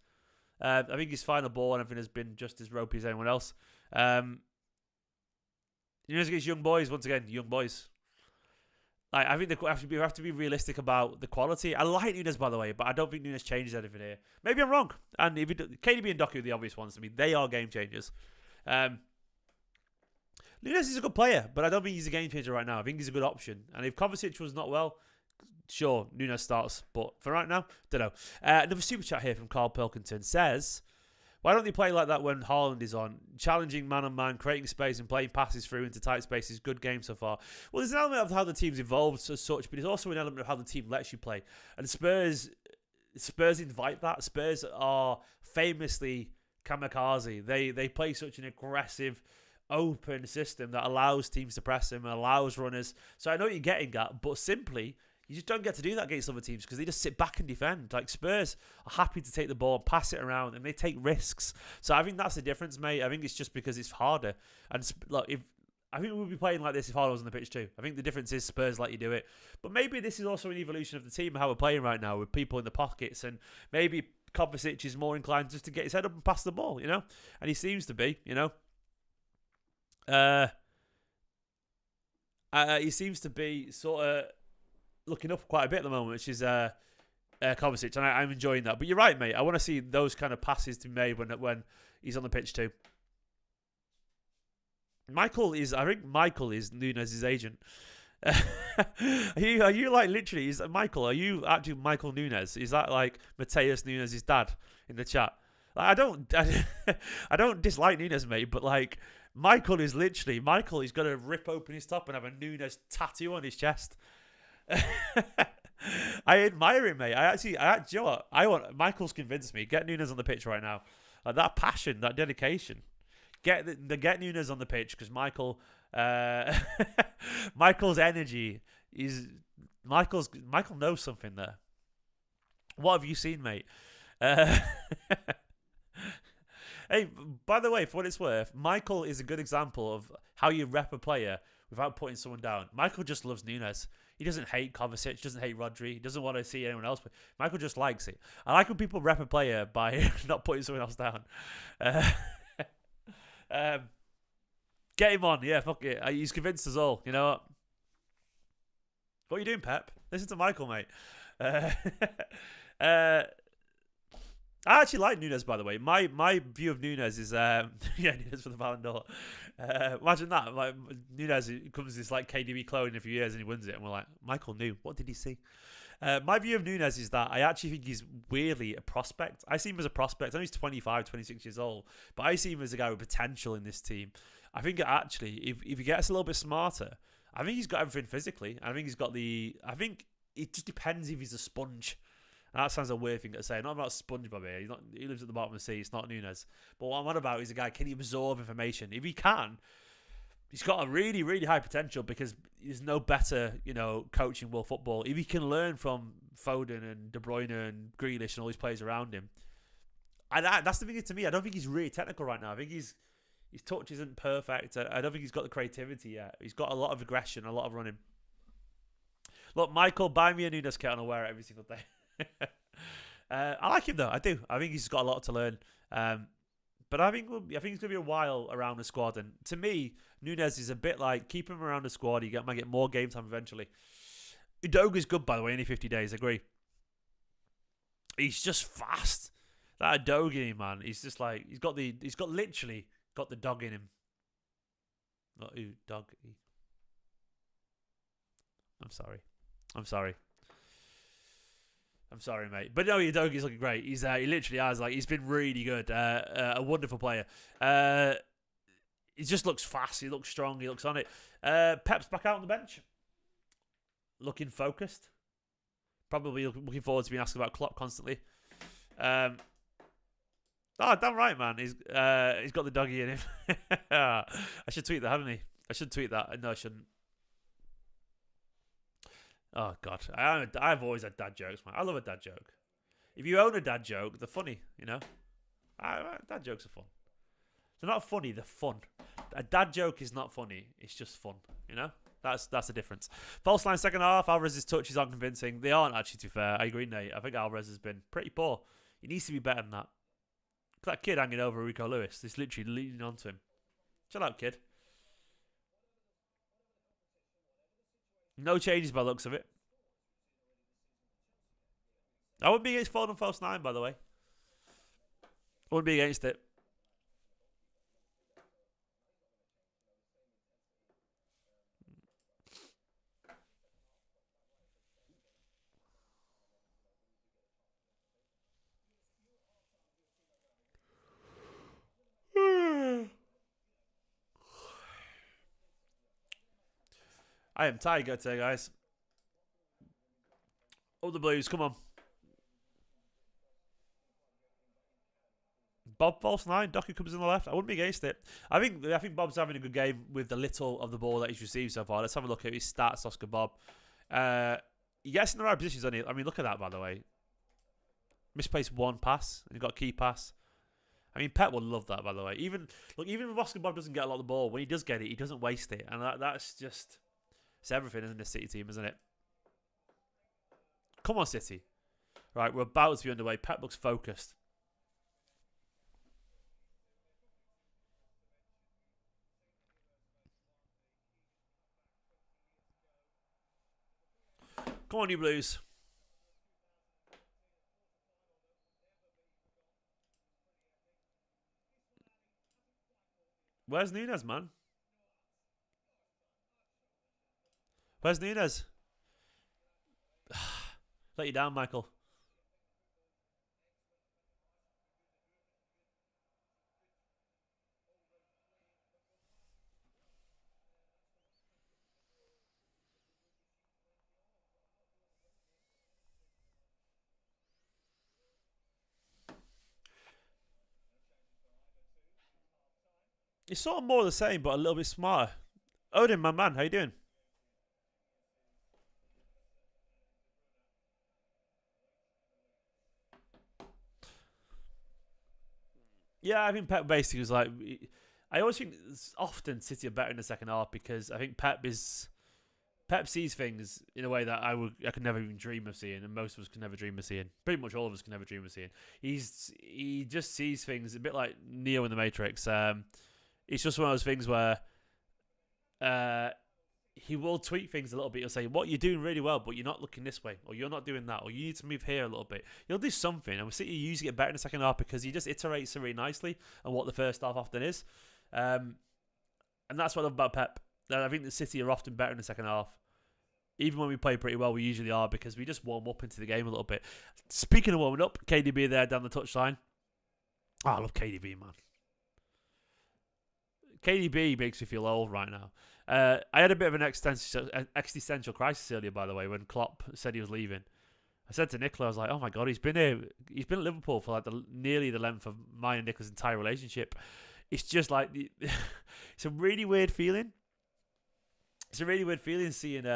I think his final ball and everything has been just as ropey as anyone else. Nunes against young boys, once again, young boys. I think we have to be realistic about the quality. I like Nunes, by the way, but I don't think Nunes changes anything here. Maybe I'm wrong. And if KDB and Doku are the obvious ones to me. They are game changers. Nunes is a good player, but I don't think he's a game changer right now. I think he's a good option. And if Kovacic was not well, sure, Nunes starts. But for right now, don't know. Another super chat here from Carl Pilkington says, why don't they play like that when Haaland is on? Challenging man-on-man, creating space and playing passes through into tight spaces. Good game so far. Well, there's an element of how the team's evolved as such, but there's also an element of how the team lets you play. And Spurs invite that. Spurs are famously kamikaze. They play such an aggressive, open system that allows teams to press them, allows runners. So I know what you're getting at, but simply, you just don't get to do that against other teams because they just sit back and defend. Like Spurs are happy to take the ball and pass it around, and they take risks. So I think that's the difference, mate. I think it's just because it's harder. And look, I think we'll be playing like this if Haaland was on the pitch too. I think the difference is Spurs let you do it. But maybe this is also an evolution of the team, how we're playing right now with people in the pockets, and maybe Kovacic is more inclined just to get his head up and pass the ball, you know? And he seems to be, you know? He seems to be sort of looking up quite a bit at the moment, which is Kovacic, and I'm enjoying that. But you're right, mate. I want to see those kind of passes to be made when he's on the pitch too. I think Michael is Nunes' agent. Are you like literally? Michael? Are you actually Michael Nunes? Is that like Mateus Nunes' dad in the chat? Like, I don't dislike Nunes, mate, but like Michael is he's got to rip open his top and have a Nunes tattoo on his chest. I admire him, mate. You know what? Michael's convinced me. Get Nunes on the pitch right now. Like that passion, that dedication. Get Nunes on the pitch because Michael's energy is Michael knows something there. What have you seen, mate? Hey, by the way, for what it's worth, Michael is a good example of how you rep a player without putting someone down. Michael just loves Nunes. He doesn't hate Kovacic, doesn't hate Rodri, he doesn't want to see anyone else. But Michael just likes it. I like when people rep a player by not putting someone else down. Get him on, yeah, fuck it. He's convinced us all, you know what? What are you doing, Pep? Listen to Michael, mate. I actually like Nunes, by the way. My view of Nunes is, Nunes for the Ballon d'Or. Imagine that. Like Nunes comes this like KDB clone in a few years and he wins it, and we're like, Michael knew. What did he see? My view of Nunes is that I actually think he's weirdly a prospect. I see him as a prospect. I know he's 25, 26 years old, but I see him as a guy with potential in this team. I think actually, if he gets a little bit smarter, I think he's got everything physically. I think it just depends if he's a sponge. And that sounds a weird thing to say. Not about SpongeBob here. He lives at the bottom of the sea. It's not Nunes. But what I'm on about is a guy, can he absorb information? If he can, he's got a really, really high potential because there's no better, coach in world football. If he can learn from Foden and De Bruyne and Grealish and all these players around him. And that's the thing to me. I don't think he's really technical right now. I think his touch isn't perfect. I don't think he's got the creativity yet. He's got a lot of aggression, a lot of running. Look, Michael, buy me a Nunes kit and I'll wear it every single day. I like him though. I do. I think he's got a lot to learn. But I think it's going to be a while around the squad. And to me, Nunes is a bit like keep him around the squad. He might get more game time eventually. Udoga's good, by the way. Only 50 days. I agree. He's just fast. That Udoga, man. He's just like he's got literally got the dog in him. Not dog. I'm sorry, mate. But no, Udoga's looking great. He literally has, he's been really good. A wonderful player. He just looks fast. He looks strong. He looks on it. Pep's back out on the bench, looking focused. Probably looking forward to being asked about Klopp constantly. Damn right, man. He's got the doggy in him. I should tweet that, haven't he? I should tweet that. No, I shouldn't. Oh God, I've always had dad jokes, man. I love a dad joke. If you own a dad joke, they're funny. You know, dad jokes are fun. They're not funny. They're fun. A dad joke is not funny. It's just fun. You know, that's the difference. False line second half. Alvarez's touches aren't convincing. They aren't actually. To be fair, I agree, Nate. I think Alvarez has been pretty poor. He needs to be better than that. That kid hanging over Rico Lewis. He's literally leaning onto him. Chill out, kid. No changes by the looks of it. I wouldn't be against Foden false 9, by the way. I wouldn't be against it. I am tired today, guys. Oh, the Blues, come on. Bob false 9, Doku comes in the left. I wouldn't be against it. I think Bob's having a good game with the little of the ball that he's received so far. Let's have a look at his stats, Oscar Bob. He gets in the right positions, doesn't he? I mean, look at that, by the way. Misplaced one pass, and he got a key pass. I mean, Pep would love that, by the way. Even if Oscar Bob doesn't get a lot of the ball, when he does get it, he doesn't waste it, and that's just it's everything in this City team, isn't it? Come on, City. Right, we're about to be underway. Pep looks focused. Come on, you Blues. Where's Nunez, man? Where's Nunez? Let you down, Michael. It's sort of more of the same, but a little bit smarter. Odin, my man, how you doing? Yeah, I think Pep basically was like, I always think often City are better in the second half because I think Pep sees things in a way that I could never even dream of seeing, and most of us can never dream of seeing. Pretty much all of us can never dream of seeing. He just sees things a bit like Neo in the Matrix. It's just one of those things where he will tweak things a little bit. He'll say, "What you're doing really well, but you're not looking this way, or you're not doing that, or you need to move here a little bit." He'll do something, and we see you usually get better in the second half because he just iterates really nicely on what the first half often is, and that's what I love about Pep. I think the City are often better in the second half. Even when we play pretty well, we usually are because we just warm up into the game a little bit. Speaking of warming up, KDB there down the touchline. Oh, I love KDB, man. KDB makes me feel old right now. I had a bit of an existential crisis earlier, by the way, when Klopp said he was leaving. I said to Nicola, I was like, "Oh my God, he's been here. He's been at Liverpool for like nearly the length of mine and Nicola's entire relationship." It's just like it's a really weird feeling. It's a really weird feeling seeing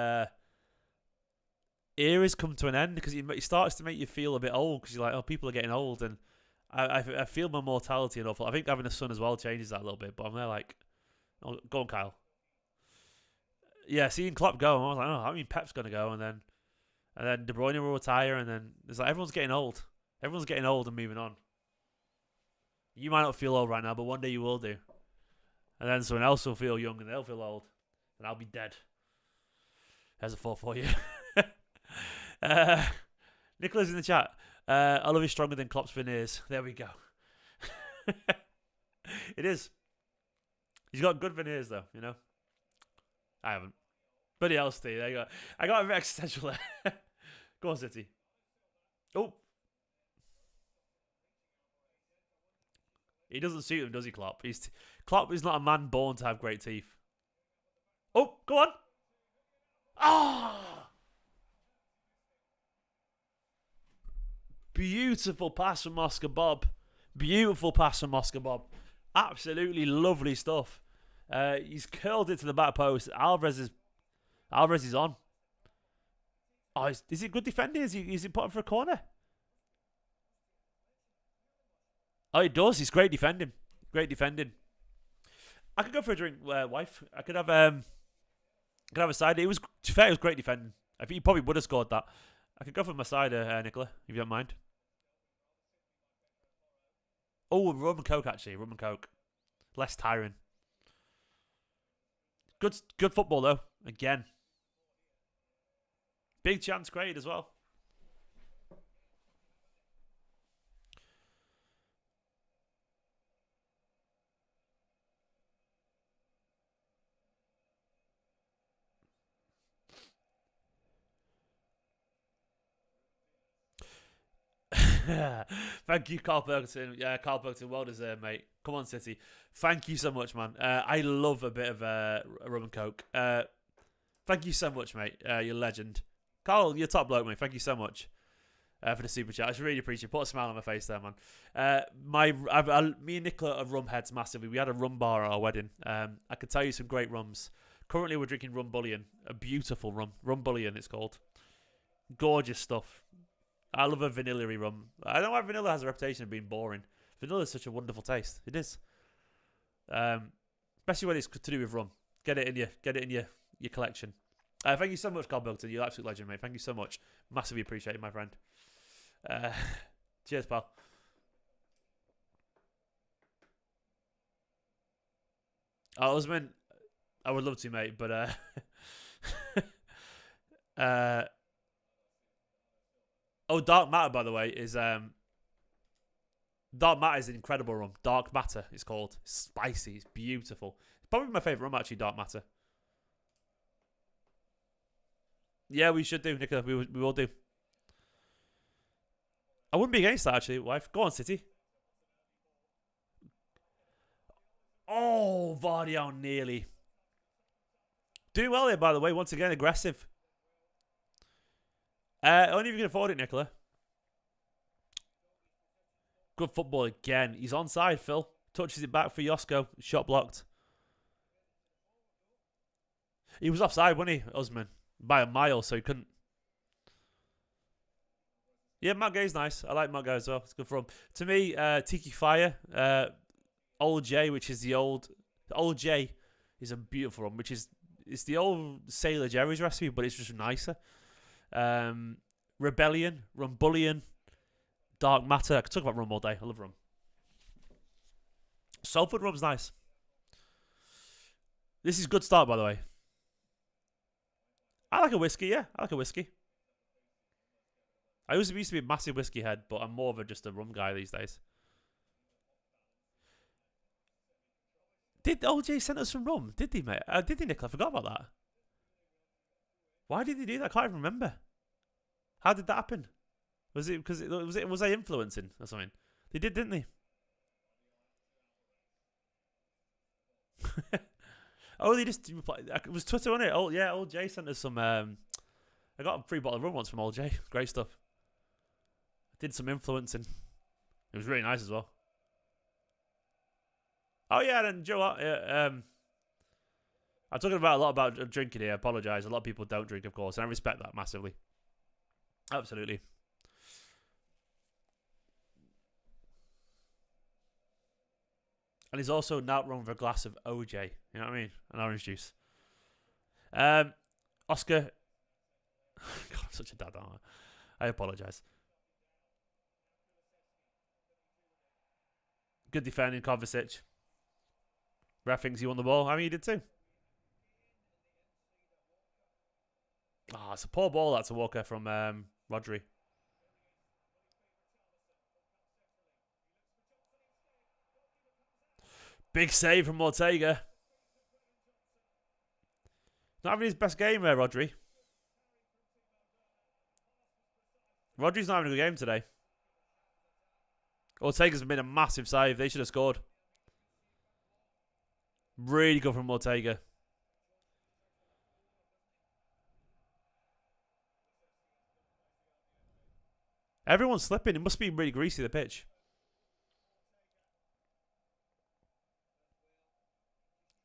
eras come to an end because it starts to make you feel a bit old because you're like, "Oh, people are getting old," and I feel my mortality and awful. I think having a son as well changes that a little bit, but I'm there like, oh, go on, Kyle. Yeah, seeing Klopp go, I was like, oh, I mean, Pep's gonna go, and then De Bruyne will retire, and then it's like everyone's getting old. Everyone's getting old and moving on. You might not feel old right now, but one day you will do, and then someone else will feel young and they'll feel old, and I'll be dead. There's a thought for you. Nicola's in the chat. I love you stronger than Klopp's veneers. There we go. It is. He's got good veneers though, you know. I haven't. Bloody hell, Steve. There you go. I got a bit existential there. Go on, City. Oh. He doesn't suit him, does he, Klopp? Klopp is not a man born to have great teeth. Oh, go on. Ah! Beautiful pass from Oscar Bob. Beautiful pass from Oscar Bob. Absolutely lovely stuff. He's curled it to the back post. Alvarez is on. Oh, is it good defending? Is he putting for a corner? Oh, it does. He's great defending. Great defending. I could go for a drink, wife. I could have a cider. To be fair, it was great defending. I think he probably would have scored that. I could go for my cider, Nicola, if you don't mind. Oh, rum and coke actually. Rum and coke. Less tiring. Good football though. Again. Big chance created as well. Thank you, Carl Bergton. Yeah, Carl Bergton, well deserved, mate. Come on, City. Thank you so much, man. I love a bit of rum and coke. Thank you so much, mate. You're a legend. Carl, you're top bloke, mate. Thank you so much for the super chat. I really appreciate it. Put a smile on my face there, man. Me and Nicola are rum heads massively. We had a rum bar at our wedding. I could tell you some great rums. Currently, we're drinking rum bullion. A beautiful rum. Rum bullion, it's called. Gorgeous stuff. I love a vanilla-y rum. I know why vanilla has a reputation of being boring. Vanilla is such a wonderful taste. It is. Especially when it's to do with rum. Get it in your collection. Thank you so much, Carl Belton. You're an absolute legend, mate. Thank you so much. Massively appreciate it, my friend. Cheers, pal. Osman, I would love to, mate, but oh, Dark Matter, by the way, is Dark Matter is an incredible rum. Dark Matter, it's called. It's spicy. It's beautiful. It's probably my favourite rum, actually, Dark Matter. Yeah, we should do, Nicola. We will do. I wouldn't be against that, actually, wife. Go on, City. Oh, Vardy nearly. Doing well here, by the way. Once again, aggressive. Only if you can afford it, Nicola. Good football again. He's onside, Phil. Touches it back for Josko. Shot blocked. He was offside, wasn't he, Usman? By a mile, so he couldn't. Yeah, Matt Gay's nice. I like Matt Gay as well. It's good for him. To me, Tiki Fire, Old J, which is the old J, is a beautiful one. It's the old Sailor Jerry's recipe, but it's just nicer. Rebellion, Rumbullion, Dark Matter. I could talk about rum all day. I love rum. Salford rum's nice. This is a good start, by the way. I like a whiskey, yeah. I like a whiskey. I used to be a massive whiskey head, but I'm more of just a rum guy these days. Did OJ send us some rum? Did he, mate? Did he, Nick? I forgot about that. Why did he do that? I can't even remember. How did that happen? Was it because was they influencing or something? They did, didn't they? Oh, they just replied. It was Twitter, wasn't it? Oh yeah, old Jay sent us some. I got a free bottle of rum once from old Jay. Great stuff. Did some influencing. It was really nice as well. Oh yeah, and Joe, I'm talking about a lot about drinking here. I apologise. A lot of people don't drink, of course, and I respect that massively. Absolutely. And he's also now run with a glass of OJ. You know what I mean? An orange juice. Oscar. God, I'm such a dad, aren't I? I apologise. Good defending, Kovacic. Ref thinks he won the ball. I mean, he did too. Oh, it's a poor ball that's a Walker from Rodri. Big save from Ortega. Not having his best game there, Rodri. Rodri's not having a good game today. Ortega's made a massive save. They should have scored. Really good from Ortega. Everyone's slipping. It must be really greasy, the pitch.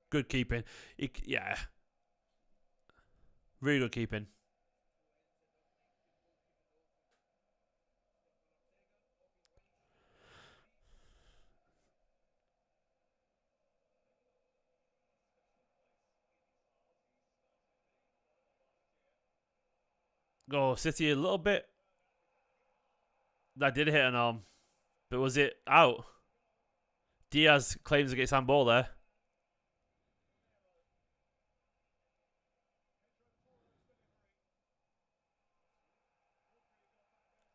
Good keeping. Yeah. Really good keeping. Oh, City a little bit. That did hit an arm. But was it out? Diaz claims against handball there.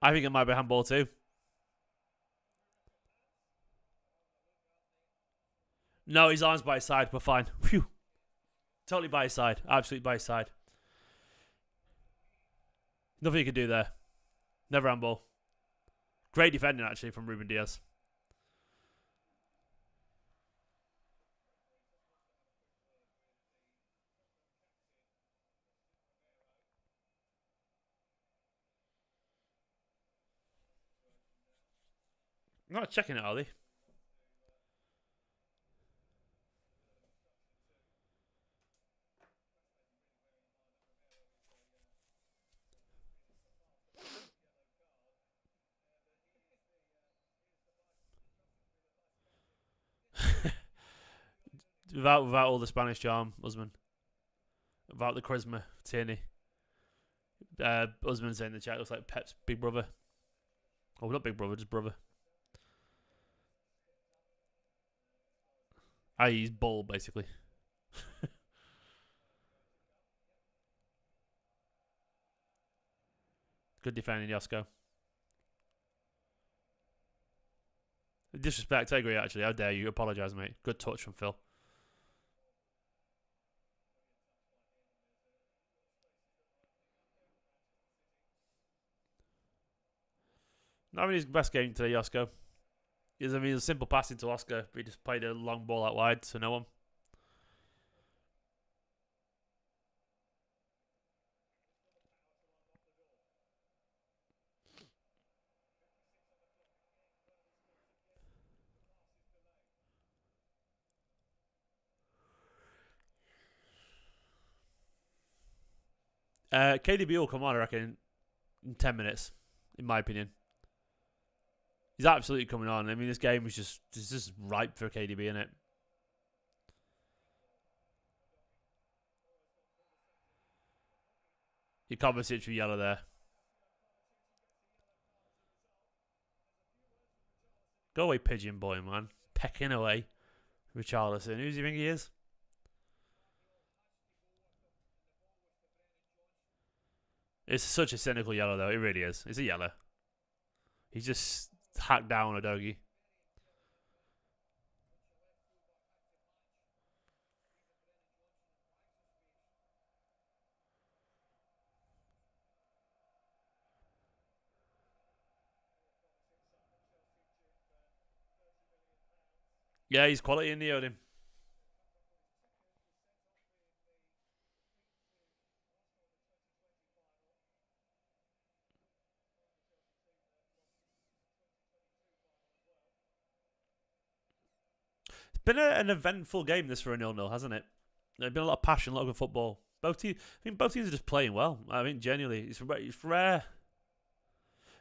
I think it might be handball too. No, his arm's by his side. We're fine. Phew. Totally by his side. Absolutely by his side. Nothing you can do there. Never handball. Great defending, actually, from Ruben Diaz. Not checking it, are they? without all the Spanish charm, Usman. Without the charisma, Tierney. Usman saying in the chat looks like Pep's big brother. Oh, not big brother, just brother. He's bull, basically. Good defending, Yosko. Disrespect, I agree, actually. How dare you? Apologise, mate. Good touch from Phil. Not really his best game today, Yosko. It was a simple passing to Oscar, but he just played a long ball out wide to no one. KDB will come on, I reckon, in 10 minutes, in my opinion. He's absolutely coming on. I mean, this game was just ripe for KDB, isn't it? Your Kovacic for yellow there. Go away, pigeon boy, man. Pecking away. Richarlison. Who does he think he is? It's such a cynical yellow, though. It really is. It's a yellow. He's just hacked down a doggy. Yeah, he's quality in the Odin. It's been an eventful game, this, for a 0-0, hasn't it? There's been a lot of passion, a lot of good football. Both teams, I think both teams are just playing well. I mean, genuinely, it's rare.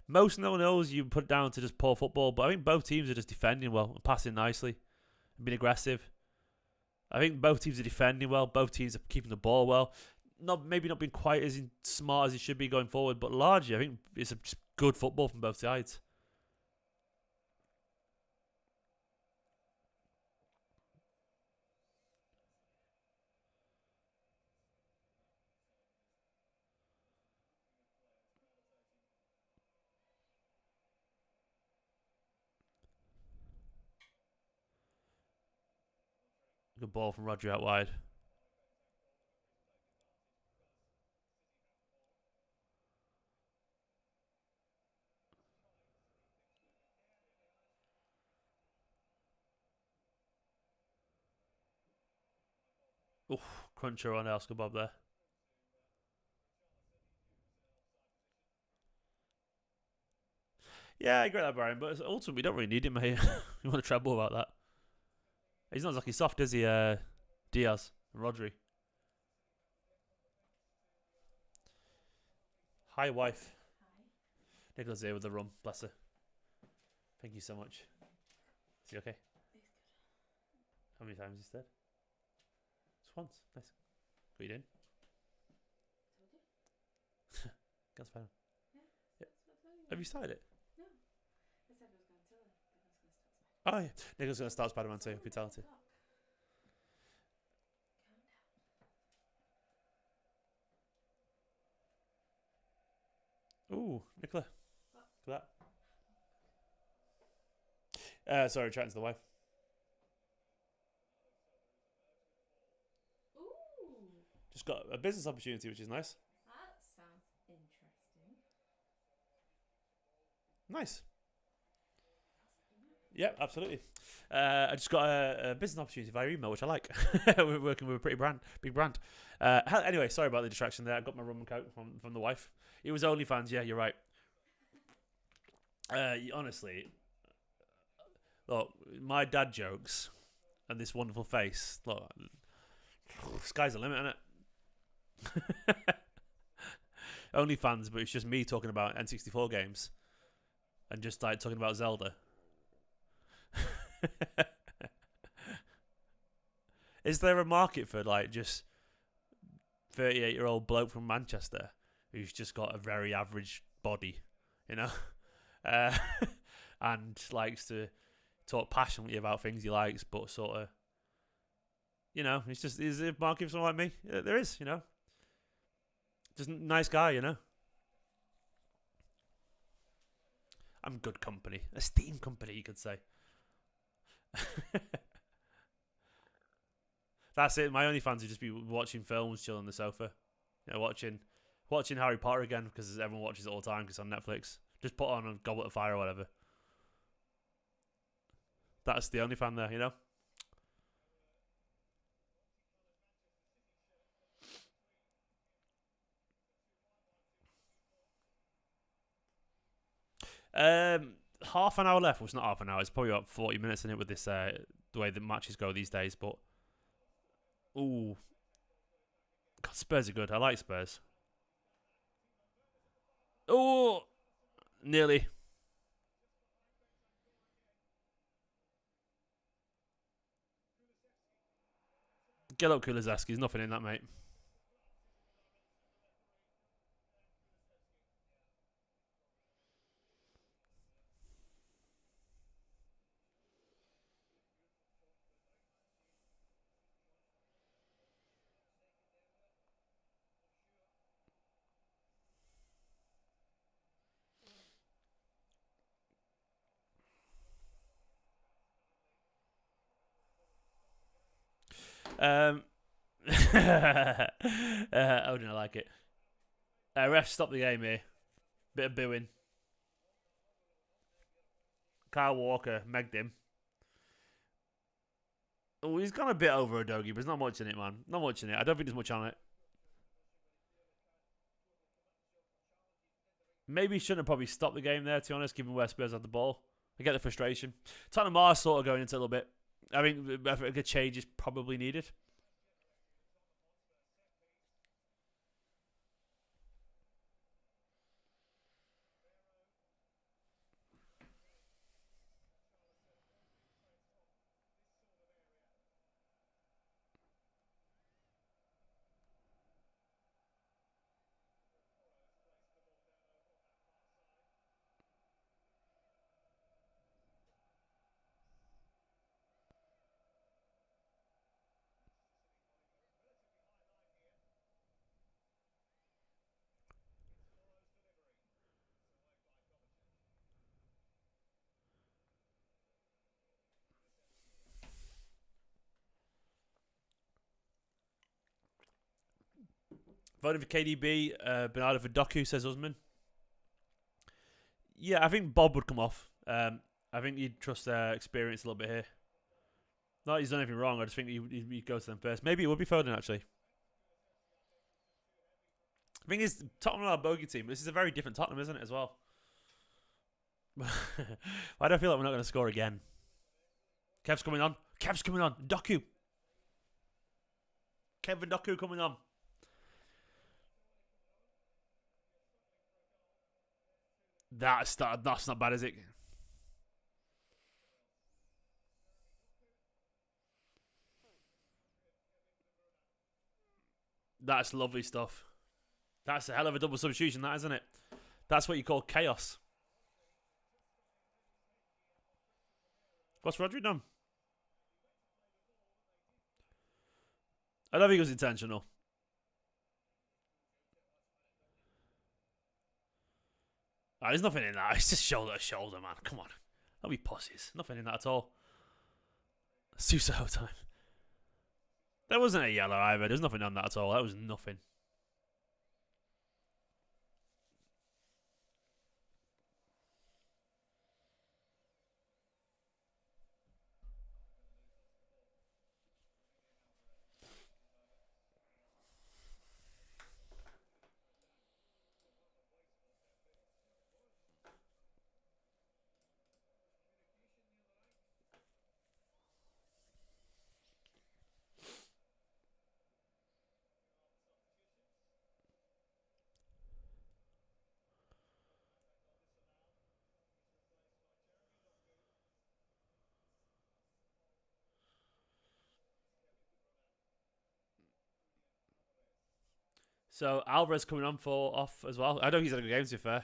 Most 0-0s you put down to just poor football, but I think both teams are just defending well and passing nicely and being aggressive. I think both teams are defending well. Both teams are keeping the ball well. Maybe not being quite as smart as it should be going forward, but largely I think it's just good football from both sides. Good ball from Rodri out wide. Cruncher on Oscar Bob there. Yeah, I agree with that, Brian. But ultimately, we don't really need him, mate. You want to trouble about that? He's not exactly soft, is he? Diaz and Rodri. Hi, wife. Nicola's here with the rum. Bless her. Thank you so much. Is he okay? How many times is he said? Just once. Nice. What are you doing? Go Spider-Man. Yeah. Have you started it? Oh yeah. Nicola's going to start Spider-Man 2. Fatality. Ooh, Nicola. Look at that. Sorry, chatting to the wife. Ooh, Just got a business opportunity, which is nice. that sounds interesting. Nice. Yeah, absolutely. I just got a business opportunity via email, which I like. We're working with a big brand. Anyway, sorry about the distraction there. I got my rum and coke from the wife. It was OnlyFans. Yeah, you're right. Honestly, look, my dad jokes and this wonderful face. Look, sky's the limit, isn't it? OnlyFans, but it's just me talking about N64 games and just like talking about Zelda. Is there a market for like just 38-year-old bloke from Manchester who's just got a very average body, you know, and likes to talk passionately about things he likes, but sort of, you know, is there a market for someone like me? Yeah, there is, you know, just a nice guy, you know. I'm good company, esteemed company, you could say. That's it. My only fans would just be watching films, chilling on the sofa, you know, watching Harry Potter again because everyone watches it all the time because it's on Netflix. Just put on a Goblet of Fire or whatever. That's the only fan there, you know. Half an hour left. Well, it's not half an hour. It's probably about 40 minutes in it with this the way the matches go these days. But ooh, God, Spurs are good. I like Spurs. Oh, nearly. Get up, Kulizeski. There's nothing in that, mate. Um, Odin, I like it. Ref, stop the game here. Bit of booing. Kyle Walker megged him. Oh, he's gone a bit over Odogi, but there's not much in it, man. Not much in it. I don't think there's much on it. Maybe he shouldn't have probably stopped the game there, to be honest, given where Spurs had the ball. I get the frustration. Tottenham are sort of going into a little bit. I think a change is probably needed. Voting for KDB, Bernardo for Doku, says Usman. Yeah, I think Bob would come off. I think you'd trust their experience a little bit here. Not that he's done anything wrong. I just think he'd go to them first. Maybe it would be Foden, actually. The thing is, Tottenham are a bogey team. This is a very different Tottenham, isn't it, as well? Why do I feel like we're not going to score again? Kev's coming on. Kev's coming on. Doku. Kevin Doku coming on. That's not bad, is it? That's lovely stuff. That's a hell of a double substitution, that, isn't it? That's what you call chaos. What's Rodri done? I don't think it was intentional. Oh, there's nothing in that. It's just shoulder to shoulder, man. Come on. Don't be pussies. Nothing in that at all. Suso time. There wasn't a yellow either. There's nothing on that at all. That was nothing. So Alvarez coming on for off as well. I know he's had a good game, to be fair.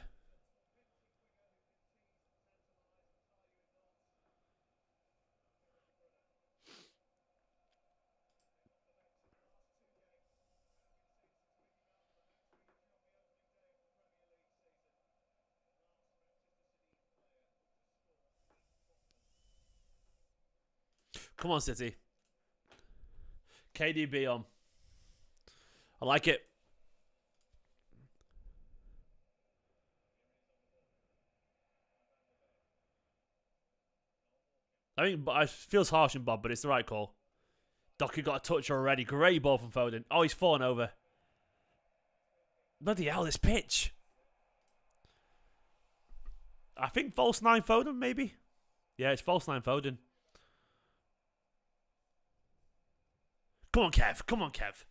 Come on, City. KDB on. I like it. I think it feels harsh on Bob, but it's the right call. Doku got a touch already. Great ball from Foden. Oh, he's fallen over. Bloody hell, this pitch. I think false 9 Foden, maybe? Yeah, it's false 9 Foden. Come on, Kev. Come on, Kev.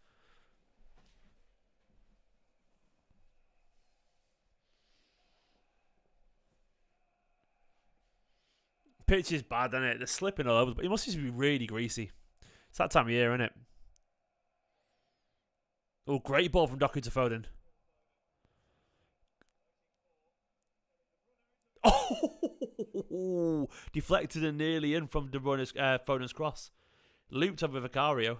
Pitch is bad, isn't it? They're slipping all over. It must just be really greasy. It's that time of year, isn't it? Oh, great ball from Doku to Foden. Oh, deflected and nearly in from Foden's cross. Looped over Vicario.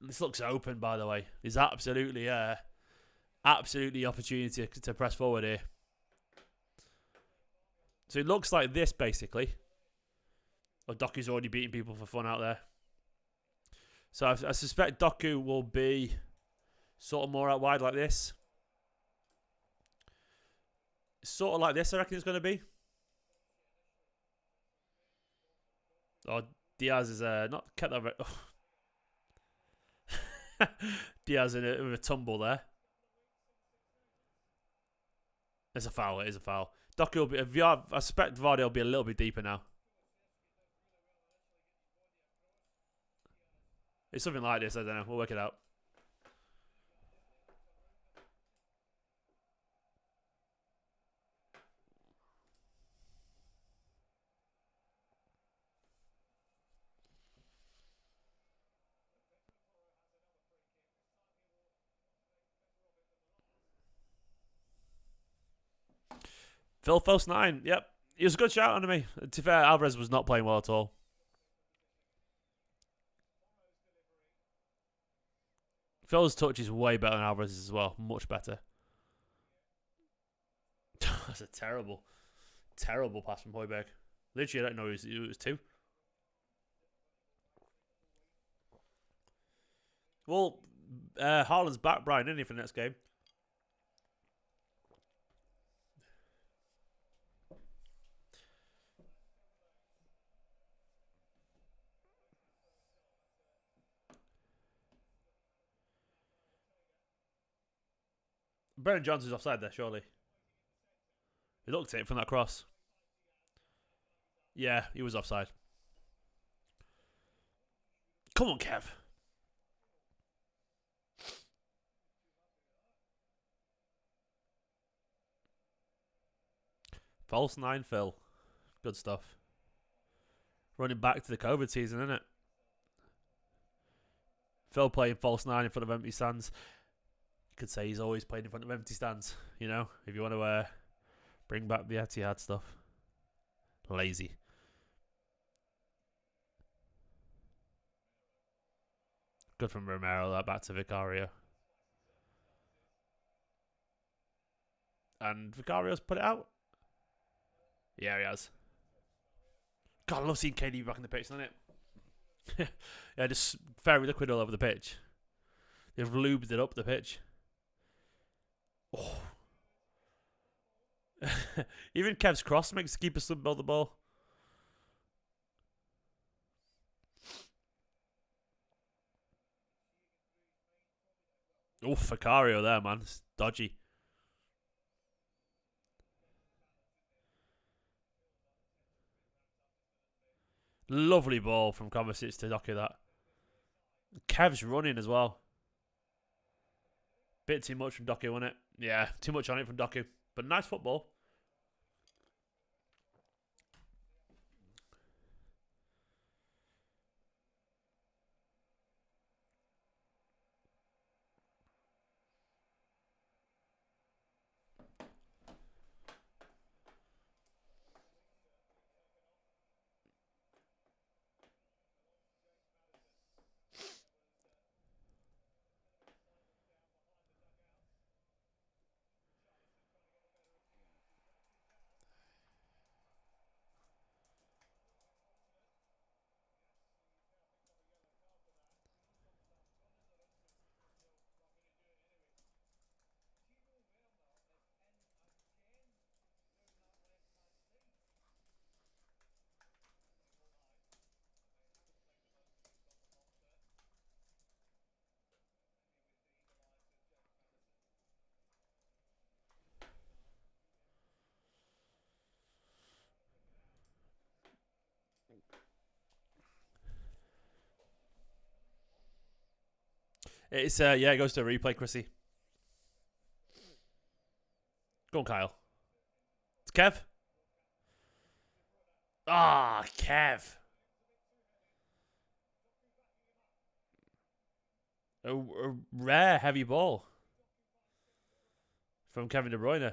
This looks open, by the way. There's absolutely opportunity to press forward here. So it looks like this, basically. Oh, Doku's already beating people for fun out there. So I suspect Doku will be sort of more out wide like this. Sort of like this, I reckon it's going to be. Oh, Diaz is not kept that. Oh. Diaz with a tumble there. It's a foul. It is a foul. Doku will be. I suspect Vardy will be a little bit deeper now. It's something like this. I don't know. We'll work it out. Phil False 9. Yep. He was a good shout on me. To be fair, Alvarez was not playing well at all. Phil's touch is way better than Alvarez's as well. Much better. That's a terrible, terrible pass from Højbjerg. Literally, I don't know who it was to. Well, Haaland's back, Brian, isn't he, for the next game? Brennan Johnson's offside there, surely. He looked at it from that cross. Yeah, he was offside. Come on, Kev. False 9, Phil. Good stuff. Running back to the COVID season, isn't it? Phil playing false 9 in front of empty stands. You could say he's always played in front of empty stands, you know, if you want to bring back the Etihad stuff. Lazy. Good from Romero, that back to Vicario. And Vicario's put it out. Yeah, he has. God, I love seeing KD back in the pitch, doesn't it? Yeah, just fairy liquid all over the pitch. They've lubed it up the pitch. Oh. Even Kev's cross makes the keeper slip build the ball. Oh, Vicario there, man. It's dodgy. Lovely ball from Kovacic to Doku that. Kev's running as well. Bit too much from Doku, wasn't it? Yeah, too much on it from Doku. But nice football. It's yeah, it goes to a replay, Chrissy. Go on, Kyle. It's Kev. Ah, Kev. A rare heavy ball from Kevin De Bruyne.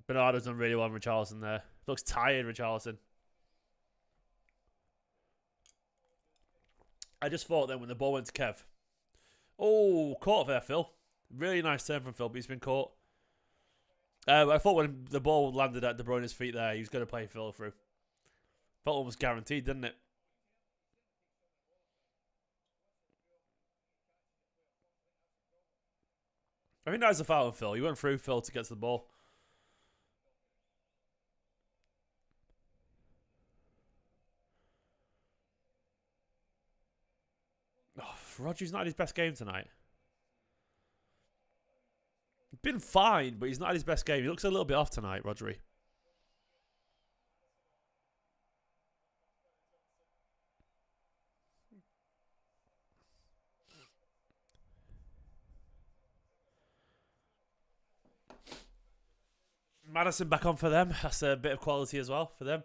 Bernardo's done really well on Richarlison there. Looks tired, Richarlison. I just thought then when the ball went to Kev. Oh, caught there, Phil. Really nice turn from Phil, but he's been caught. I thought when the ball landed at De Bruyne's feet there, he was going to play Phil through. Felt almost guaranteed, didn't it? I think that was a foul on Phil. He went through Phil to get to the ball. Oh, Rodri's not had his best game tonight. He's been fine, but he's not had his best game. He looks a little bit off tonight, Rodri. Madison back on for them. That's a bit of quality as well for them.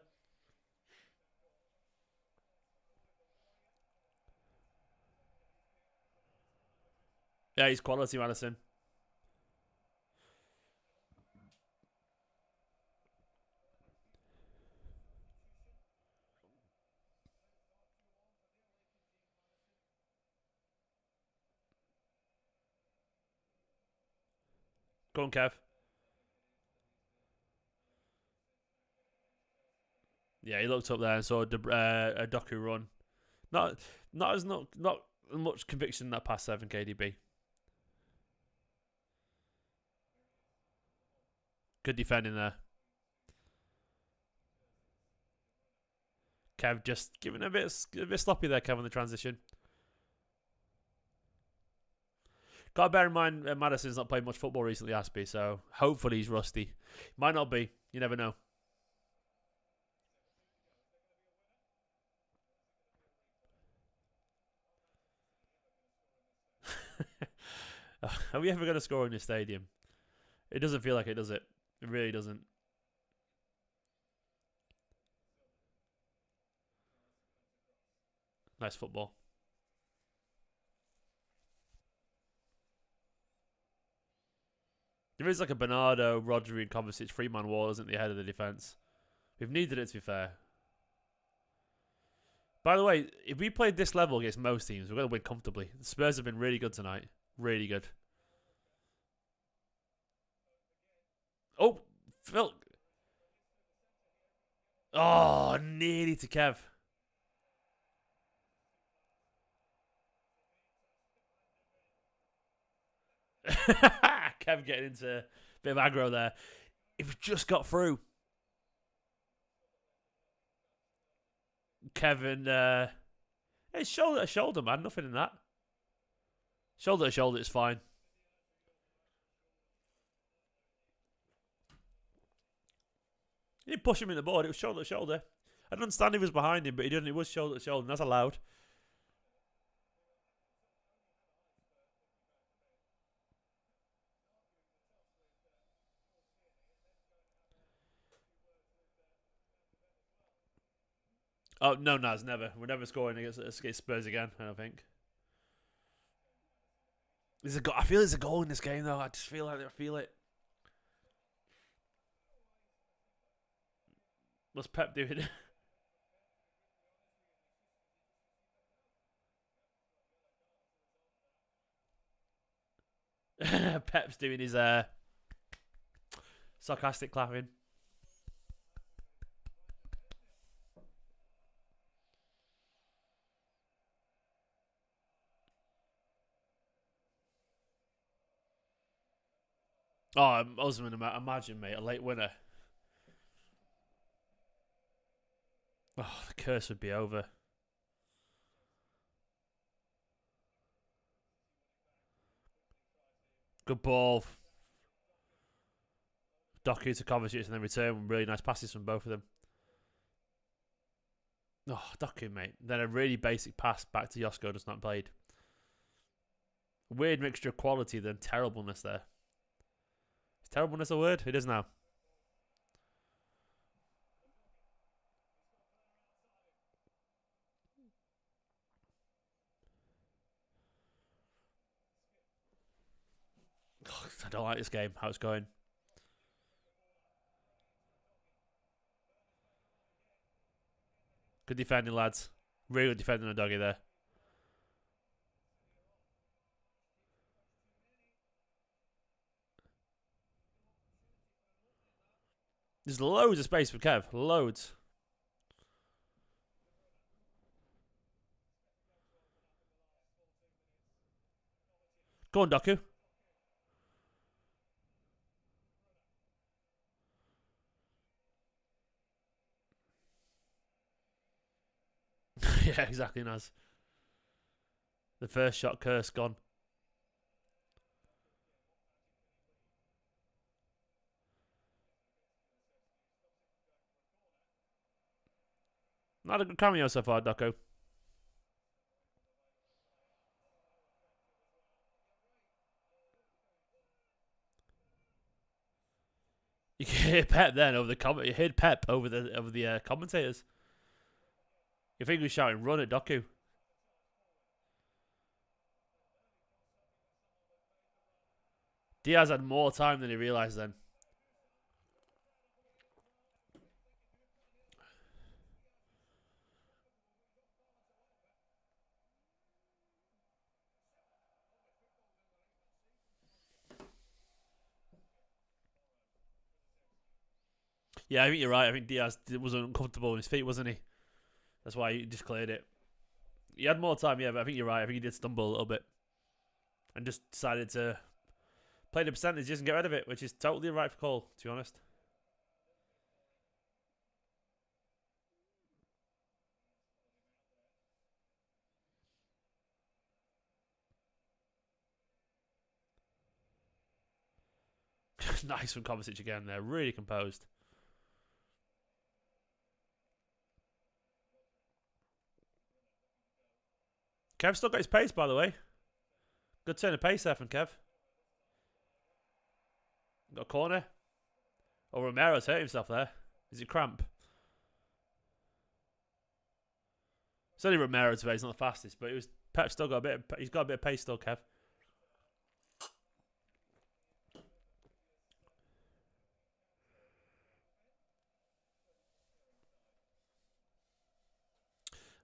Yeah, he's quality, Madison. Go on, Kev. Yeah, he looked up there and saw a Doku run. Not much conviction in that pass there from KDB. Good defending there. Kev just giving a bit sloppy there, Kev, on the transition. Got to bear in mind, Madison's not played much football recently, Aspie, so hopefully he's rusty. Might not be. You never know. Are we ever going to score in this stadium? It doesn't feel like it, does it? It really doesn't. Nice football. There is like a Bernardo, Rodri, and Kovacic three-man wall, isn't the head of the defence? We've needed it, to be fair. By the way, if we played this level against most teams, we're going to win comfortably. The Spurs have been really good tonight. Really good. Oh, Phil. Oh, nearly to Kev. Kev getting into a bit of aggro there. If we just got through. Kevin, it's shoulder to shoulder, man. Nothing in that. Shoulder to shoulder is fine. He didn't push him in the board. It was shoulder to shoulder. I don't understand if he was behind him, but he didn't. It was shoulder to shoulder, and that's allowed. Oh, no, Naz, never. We're never scoring against Spurs again, I don't think. I feel there's a goal in this game, though. I just feel like I feel it. What's Pep doing? Pep's doing his sarcastic clapping. Oh, Osman, imagine, mate, a late winner. Oh, the curse would be over. Good ball. Doku to Kovacic and then return. Really nice passes from both of them. Oh, Doku, mate. Then a really basic pass back to Josko, just not played. Weird mixture of quality than terribleness there. Is terribleness a word? It is now. Oh, I don't like this game, how it's going. Good defending, lads. Really good defending on Doggy there. There's loads of space for Kev. Loads. Go on, Doku. Yeah, exactly, Naz. The first shot curse gone. Not a good cameo so far, Doku. You can hear Pep then over the you heard Pep over the commentators. You think he was shouting, "Run it, Doku." Diaz had more time than he realised then. Yeah, I think you're right. I think Diaz was uncomfortable on his feet, wasn't he? That's why he just cleared it. He had more time, yeah, but I think you're right. I think he did stumble a little bit. And just decided to play the percentages and get rid of it, which is totally the right call, to be honest. Nice from Kovacic again there. Really composed. Kev still got his pace, by the way. Good turn of pace there from Kev. Got a corner. Oh, Romero's hurt himself there. Is it cramp? It's only Romero today. He's not the fastest, but Pep's still got a bit. He's got a bit of pace still, Kev.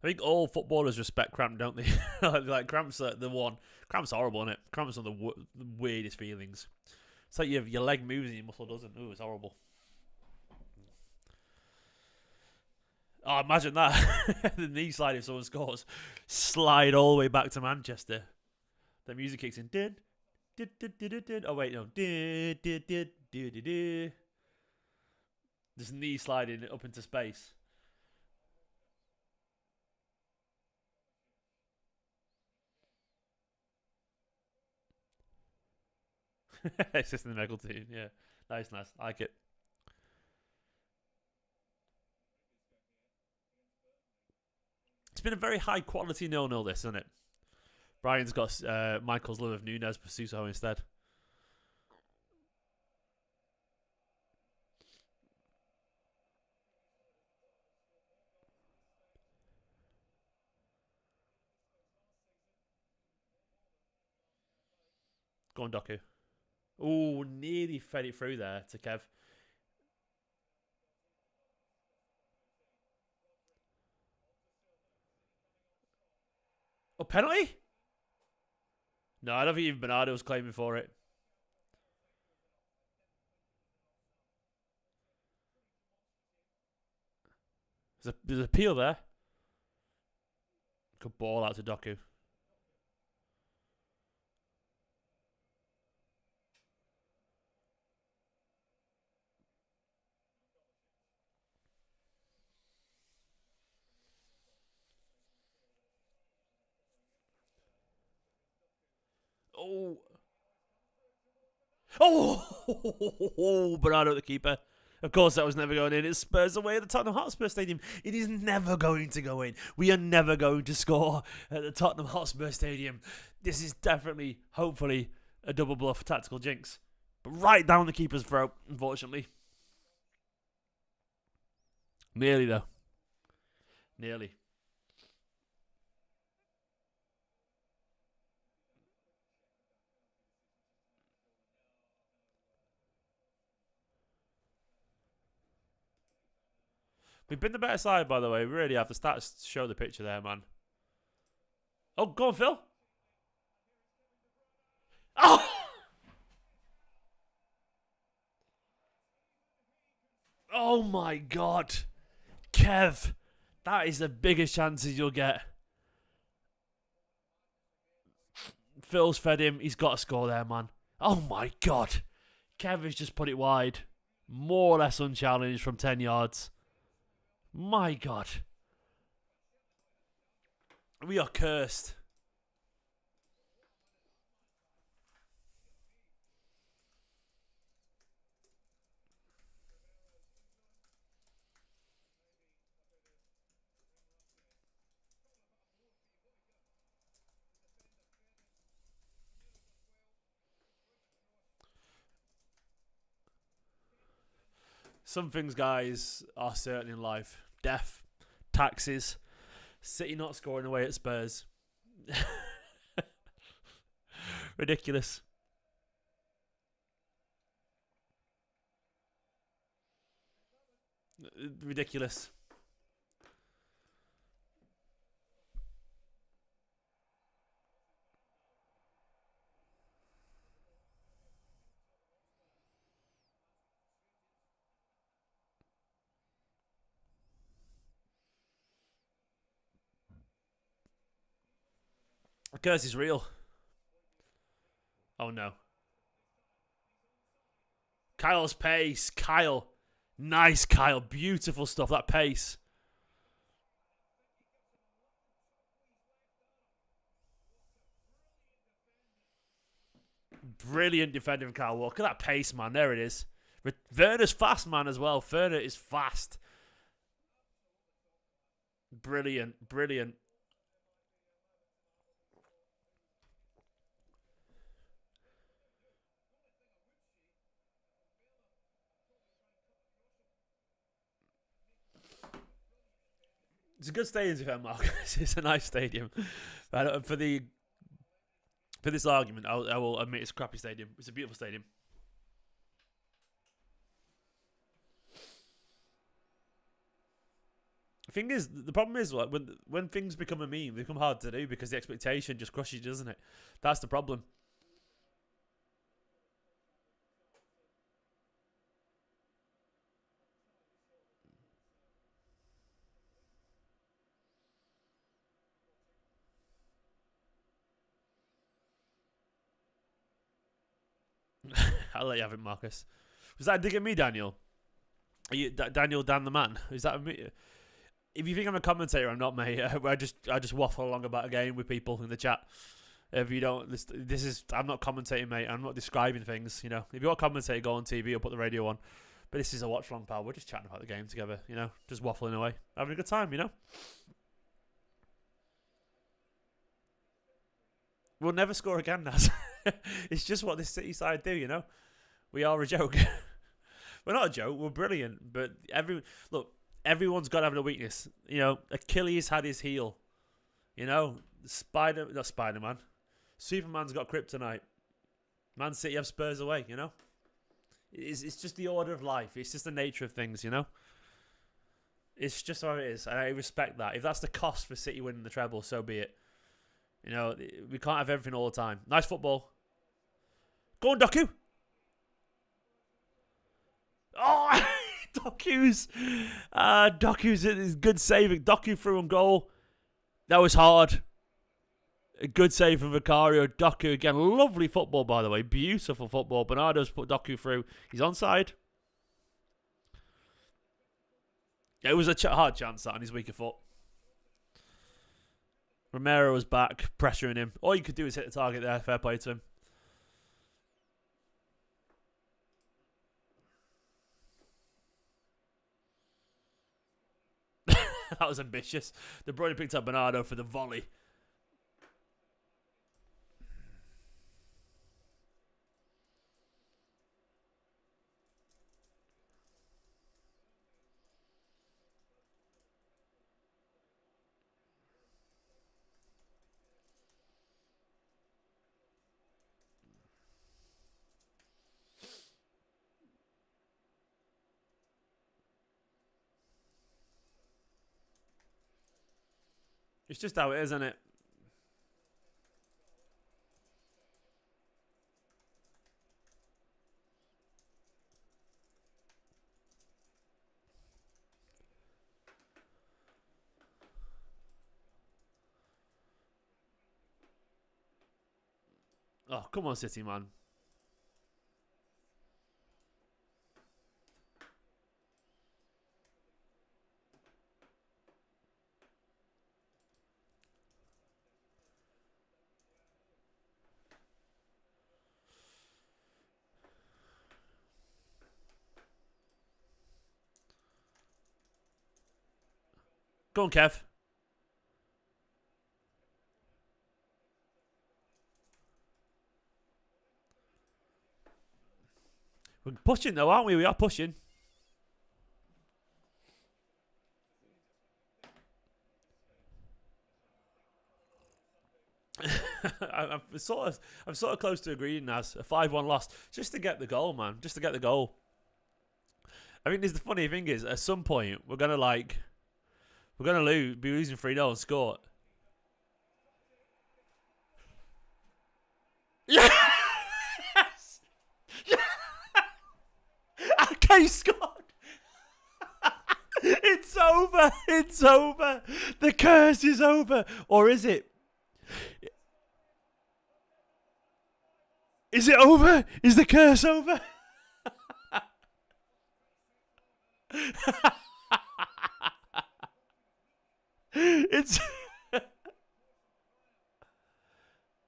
I think all footballers respect cramp, don't they? Like cramps are the one. Cramps are horrible, isn't it? Cramps are the weirdest feelings. It's like your leg moves and your muscle doesn't. Ooh, it's horrible. Oh, imagine that. The knee slide if someone scores. Slide all the way back to Manchester. The music kicks in. Oh, wait, no. This knee sliding up into space. It's just in the medical team, yeah. Nice. I like it. It's been a very high quality 0-0 this, isn't it? Brian's got Michael's love of Nunes for Suso instead. Go on, Doku. Oh, nearly fed it through there to Kev. Oh, penalty? No, I don't think even Bernardo was claiming for it. There's a peel there. Good ball out to Doku. Oh, Bernardo at the keeper. Of course, that was never going in. It's Spurs away at the Tottenham Hotspur Stadium. It is never going to go in. We are never going to score at the Tottenham Hotspur Stadium. This is definitely, hopefully, a double bluff tactical jinx. But right down the keeper's throat, unfortunately. Nearly, though. Nearly. We've been the better side, by the way. We really have. The stats show the picture there, man. Oh, go on, Phil. Oh! Oh, my God. Kev. That is the biggest chances you'll get. Phil's fed him. He's got to score there, man. Oh, my God. Kev has just put it wide. More or less unchallenged from 10 yards. My God. We are cursed. Some things, guys, are certain in life. Death, taxes, City not scoring away at Spurs. Ridiculous. Ridiculous. The curse is real. Oh no. Kyle's pace. Kyle. Nice, Kyle. Beautiful stuff. That pace. Brilliant defending from Kyle Walker. Look at that pace, man. There it is. Werner's fast, man, as well. Werner is fast. Brilliant. It's a good stadium, to be fair, Marcus. It's a nice stadium. But for this argument, I will admit it's a crappy stadium. It's a beautiful stadium. The problem is like when things become a meme, they become hard to do because the expectation just crushes you, doesn't it? That's the problem. I'll let you have it, Marcus. Was that a dig at me, Daniel? Are you Daniel Dan the man? Is that me? If you think I'm a commentator, I'm not, mate. I just waffle along about a game with people in the chat. If you don't, this is I'm not commentating, mate. I'm not describing things. You know, if you want to commentate, go on TV or put the radio on. But this is a watch along, pal. We're just chatting about the game together. You know, just waffling away, having a good time. You know. We'll never score again, Naz. It's just what this City side do. You know, we are a joke. We're not a joke. We're brilliant. But everyone's got to have a weakness. You know, Achilles had his heel. You know, not Spider-Man. Superman's got kryptonite. Man City have Spurs away, you know? It's just the order of life. It's just the nature of things, you know? It's just how it is. And I respect that. If that's the cost for City winning the treble, so be it. You know, we can't have everything all the time. Nice football. Go on, Doku. Oh, Doku's good saving. Doku through on goal. That was hard. A good save from Vicario. Doku again. Lovely football, by the way. Beautiful football. Bernardo's put Doku through. He's onside. It was a hard chance that on his weaker foot. Romero was back, pressuring him. All you could do is hit the target there. Fair play to him. That was ambitious. De Bruyne picked up Bernardo for the volley. It's just how it is, isn't it? Oh, come on, City, man. Go on, Kev. We're pushing though, aren't we? We are pushing. I'm sort of close to agreeing, Naz. A 5-1 loss. Just to get the goal, man. Just to get the goal. I think the funny thing is, at some point, we're going to be losing 3-0 and score. Yes! Okay, Scott. It's over. It's over. The curse is over. Or is it? Is it over? Is the curse over? It's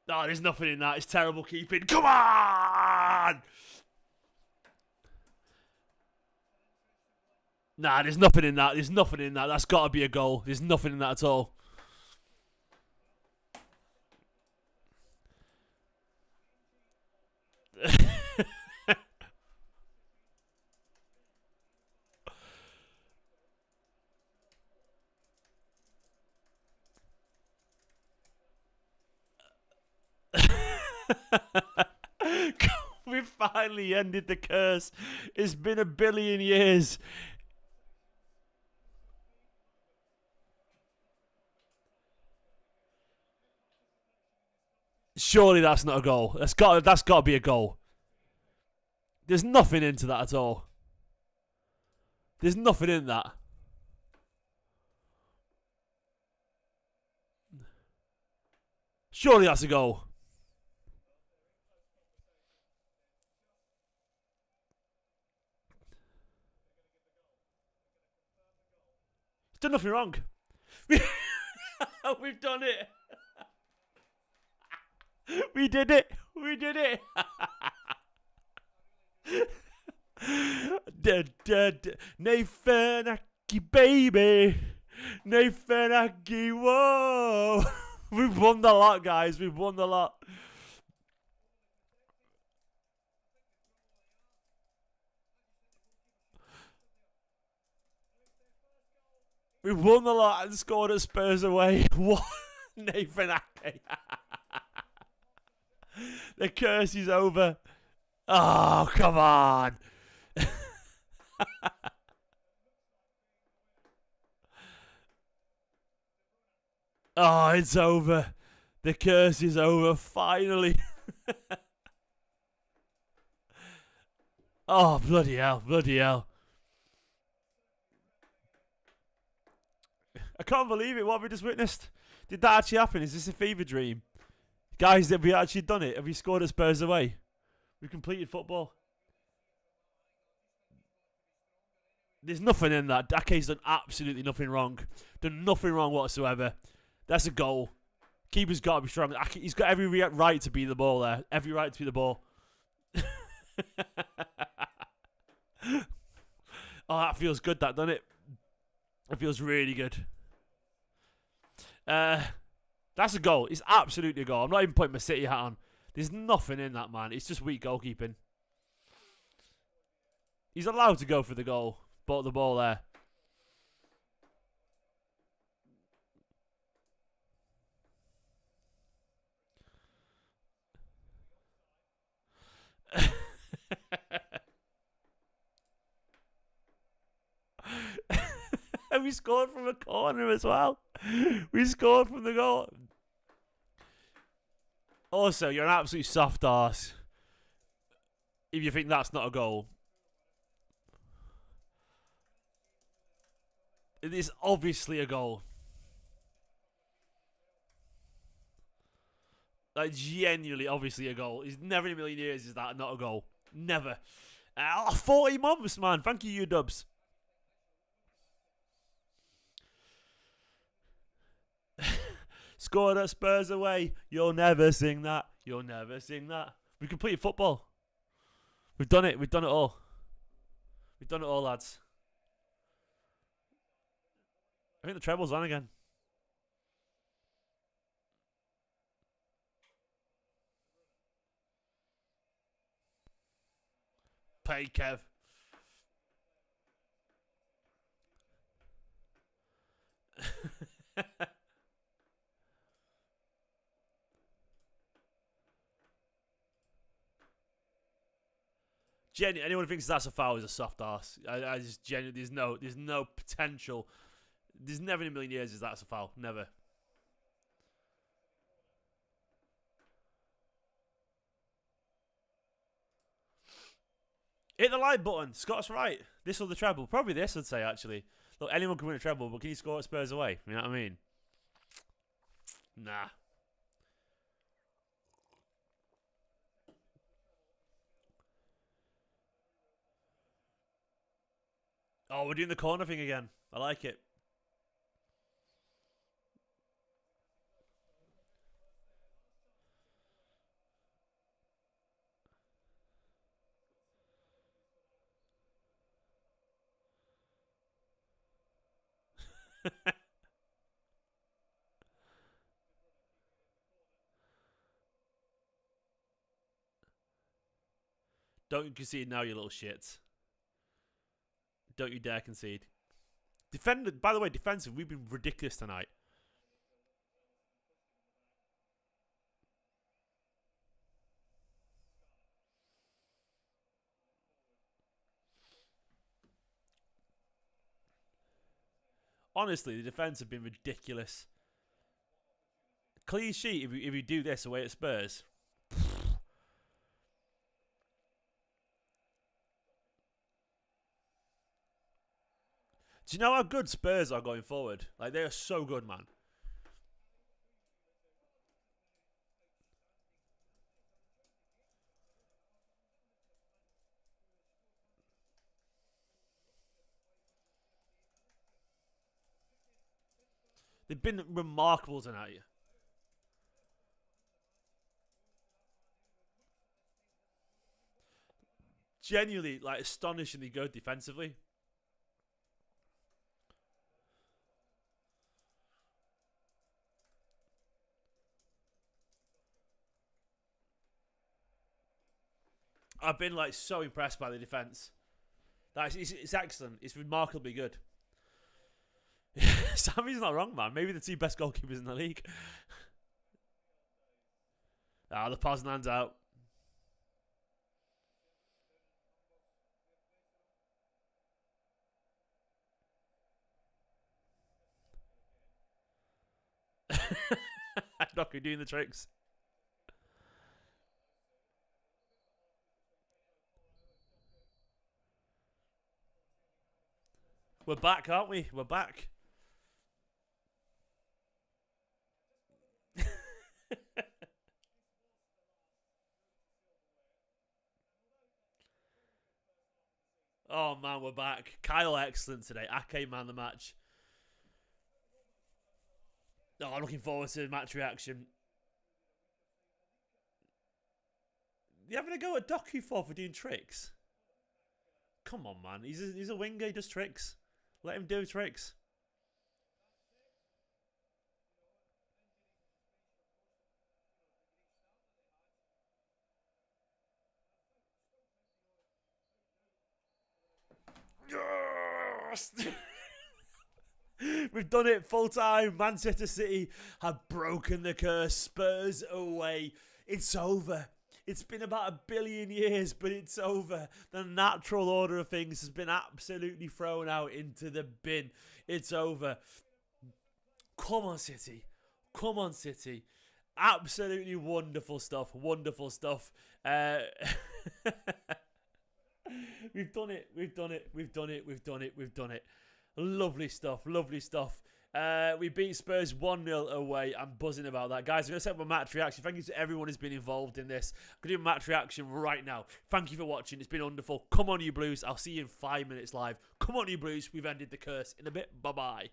No, there's nothing in that. It's terrible keeping. Come on! Nah, there's nothing in that. There's nothing in that. That's got to be a goal. There's nothing in that at all. We finally ended the curse. It's been 1 billion years. Surely that's not a goal. That's got to be a goal. There's nothing into that at all. There's nothing in that. Surely that's a goal. He's done nothing wrong. We've done it. We did it. We did it. Nathanaki, baby. Nathanaki, whoa. We've won the lot, guys. We've won the lot. We've won the lot and scored at Spurs away. What? Nathanaki. The curse is over. Oh, come on. Oh, it's over. The curse is over, finally. Oh, bloody hell, bloody hell. I can't believe it. What have we just witnessed? Did that actually happen? Is this a fever dream? Guys, have we actually done it? Have we scored at Spurs away? We've completed football. There's nothing in that. Dake's done absolutely nothing wrong. Done nothing wrong whatsoever. That's a goal. Keeper's got to be strong. He's got every right to be the ball there. Every right to be the ball. Oh, that feels good, that, doesn't it? It feels really good. That's a goal. It's absolutely a goal. I'm not even putting my City hat on. There's nothing in that, man. It's just weak goalkeeping. He's allowed to go for the goal. But the ball there. And we scored from a corner as well. We scored from the goal. Also, you're an absolute soft arse if you think that's not a goal. It is obviously a goal. Like, genuinely, obviously a goal. It's never in a million years is that not a goal. Never. 40 months, man. Thank you, U-dubs. Scored at Spurs away. You'll never sing that. You'll never sing that. We completed football. We've done it. We've done it all. We've done it all, lads. I think the treble's on again. Pay, Kev. Anyone who thinks that's a foul is a soft arse. I just genuinely, there's no potential. There's never in a million years is that's a foul. Never. Hit the like button. Scott's right. This or the treble. Probably this, I'd say, actually. Look, anyone can win a treble, but can you score at Spurs away? You know what I mean? Nah. Oh, we're doing the corner thing again. I like it. Don't concede now, you little shits. Don't you dare concede. By the way, defensive, we've been ridiculous tonight. Honestly, the defence have been ridiculous. Clean sheet if you do this away at Spurs. Do you know how good Spurs are going forward? Like, they are so good, man. They've been remarkable tonight. Genuinely, like, astonishingly good defensively. I've been, like, so impressed by the defence. It's excellent. It's remarkably good. Sammy's not wrong, man. Maybe the two best goalkeepers in the league. The Poznan's out. Not doing the tricks. We're back, aren't we? We're back. Oh, man, we're back. Kyle, excellent today. Ake, man, the match. Oh, looking forward to the match reaction. You having a go at Doku for doing tricks? Come on, man. He's a winger. He does tricks. Let him do tricks. Yes! We've done it full time. Manchester City have broken the curse. Spurs away. It's over. It's been about 1 billion years, but it's over. The natural order of things has been absolutely thrown out into the bin. It's over. Come on, City. Come on, City. Absolutely wonderful stuff. Wonderful stuff. We've done it. We've done it. We've done it. We've done it. We've done it. Lovely stuff. Lovely stuff. We beat Spurs 1-0 away. I'm buzzing about that. Guys, I'm going to set up a match reaction. Thank you to everyone who's been involved in this. I'm going to do a match reaction right now. Thank you for watching. It's been wonderful. Come on, you Blues. I'll see you in 5 minutes live. Come on, you Blues. We've ended the curse in a bit. Bye-bye.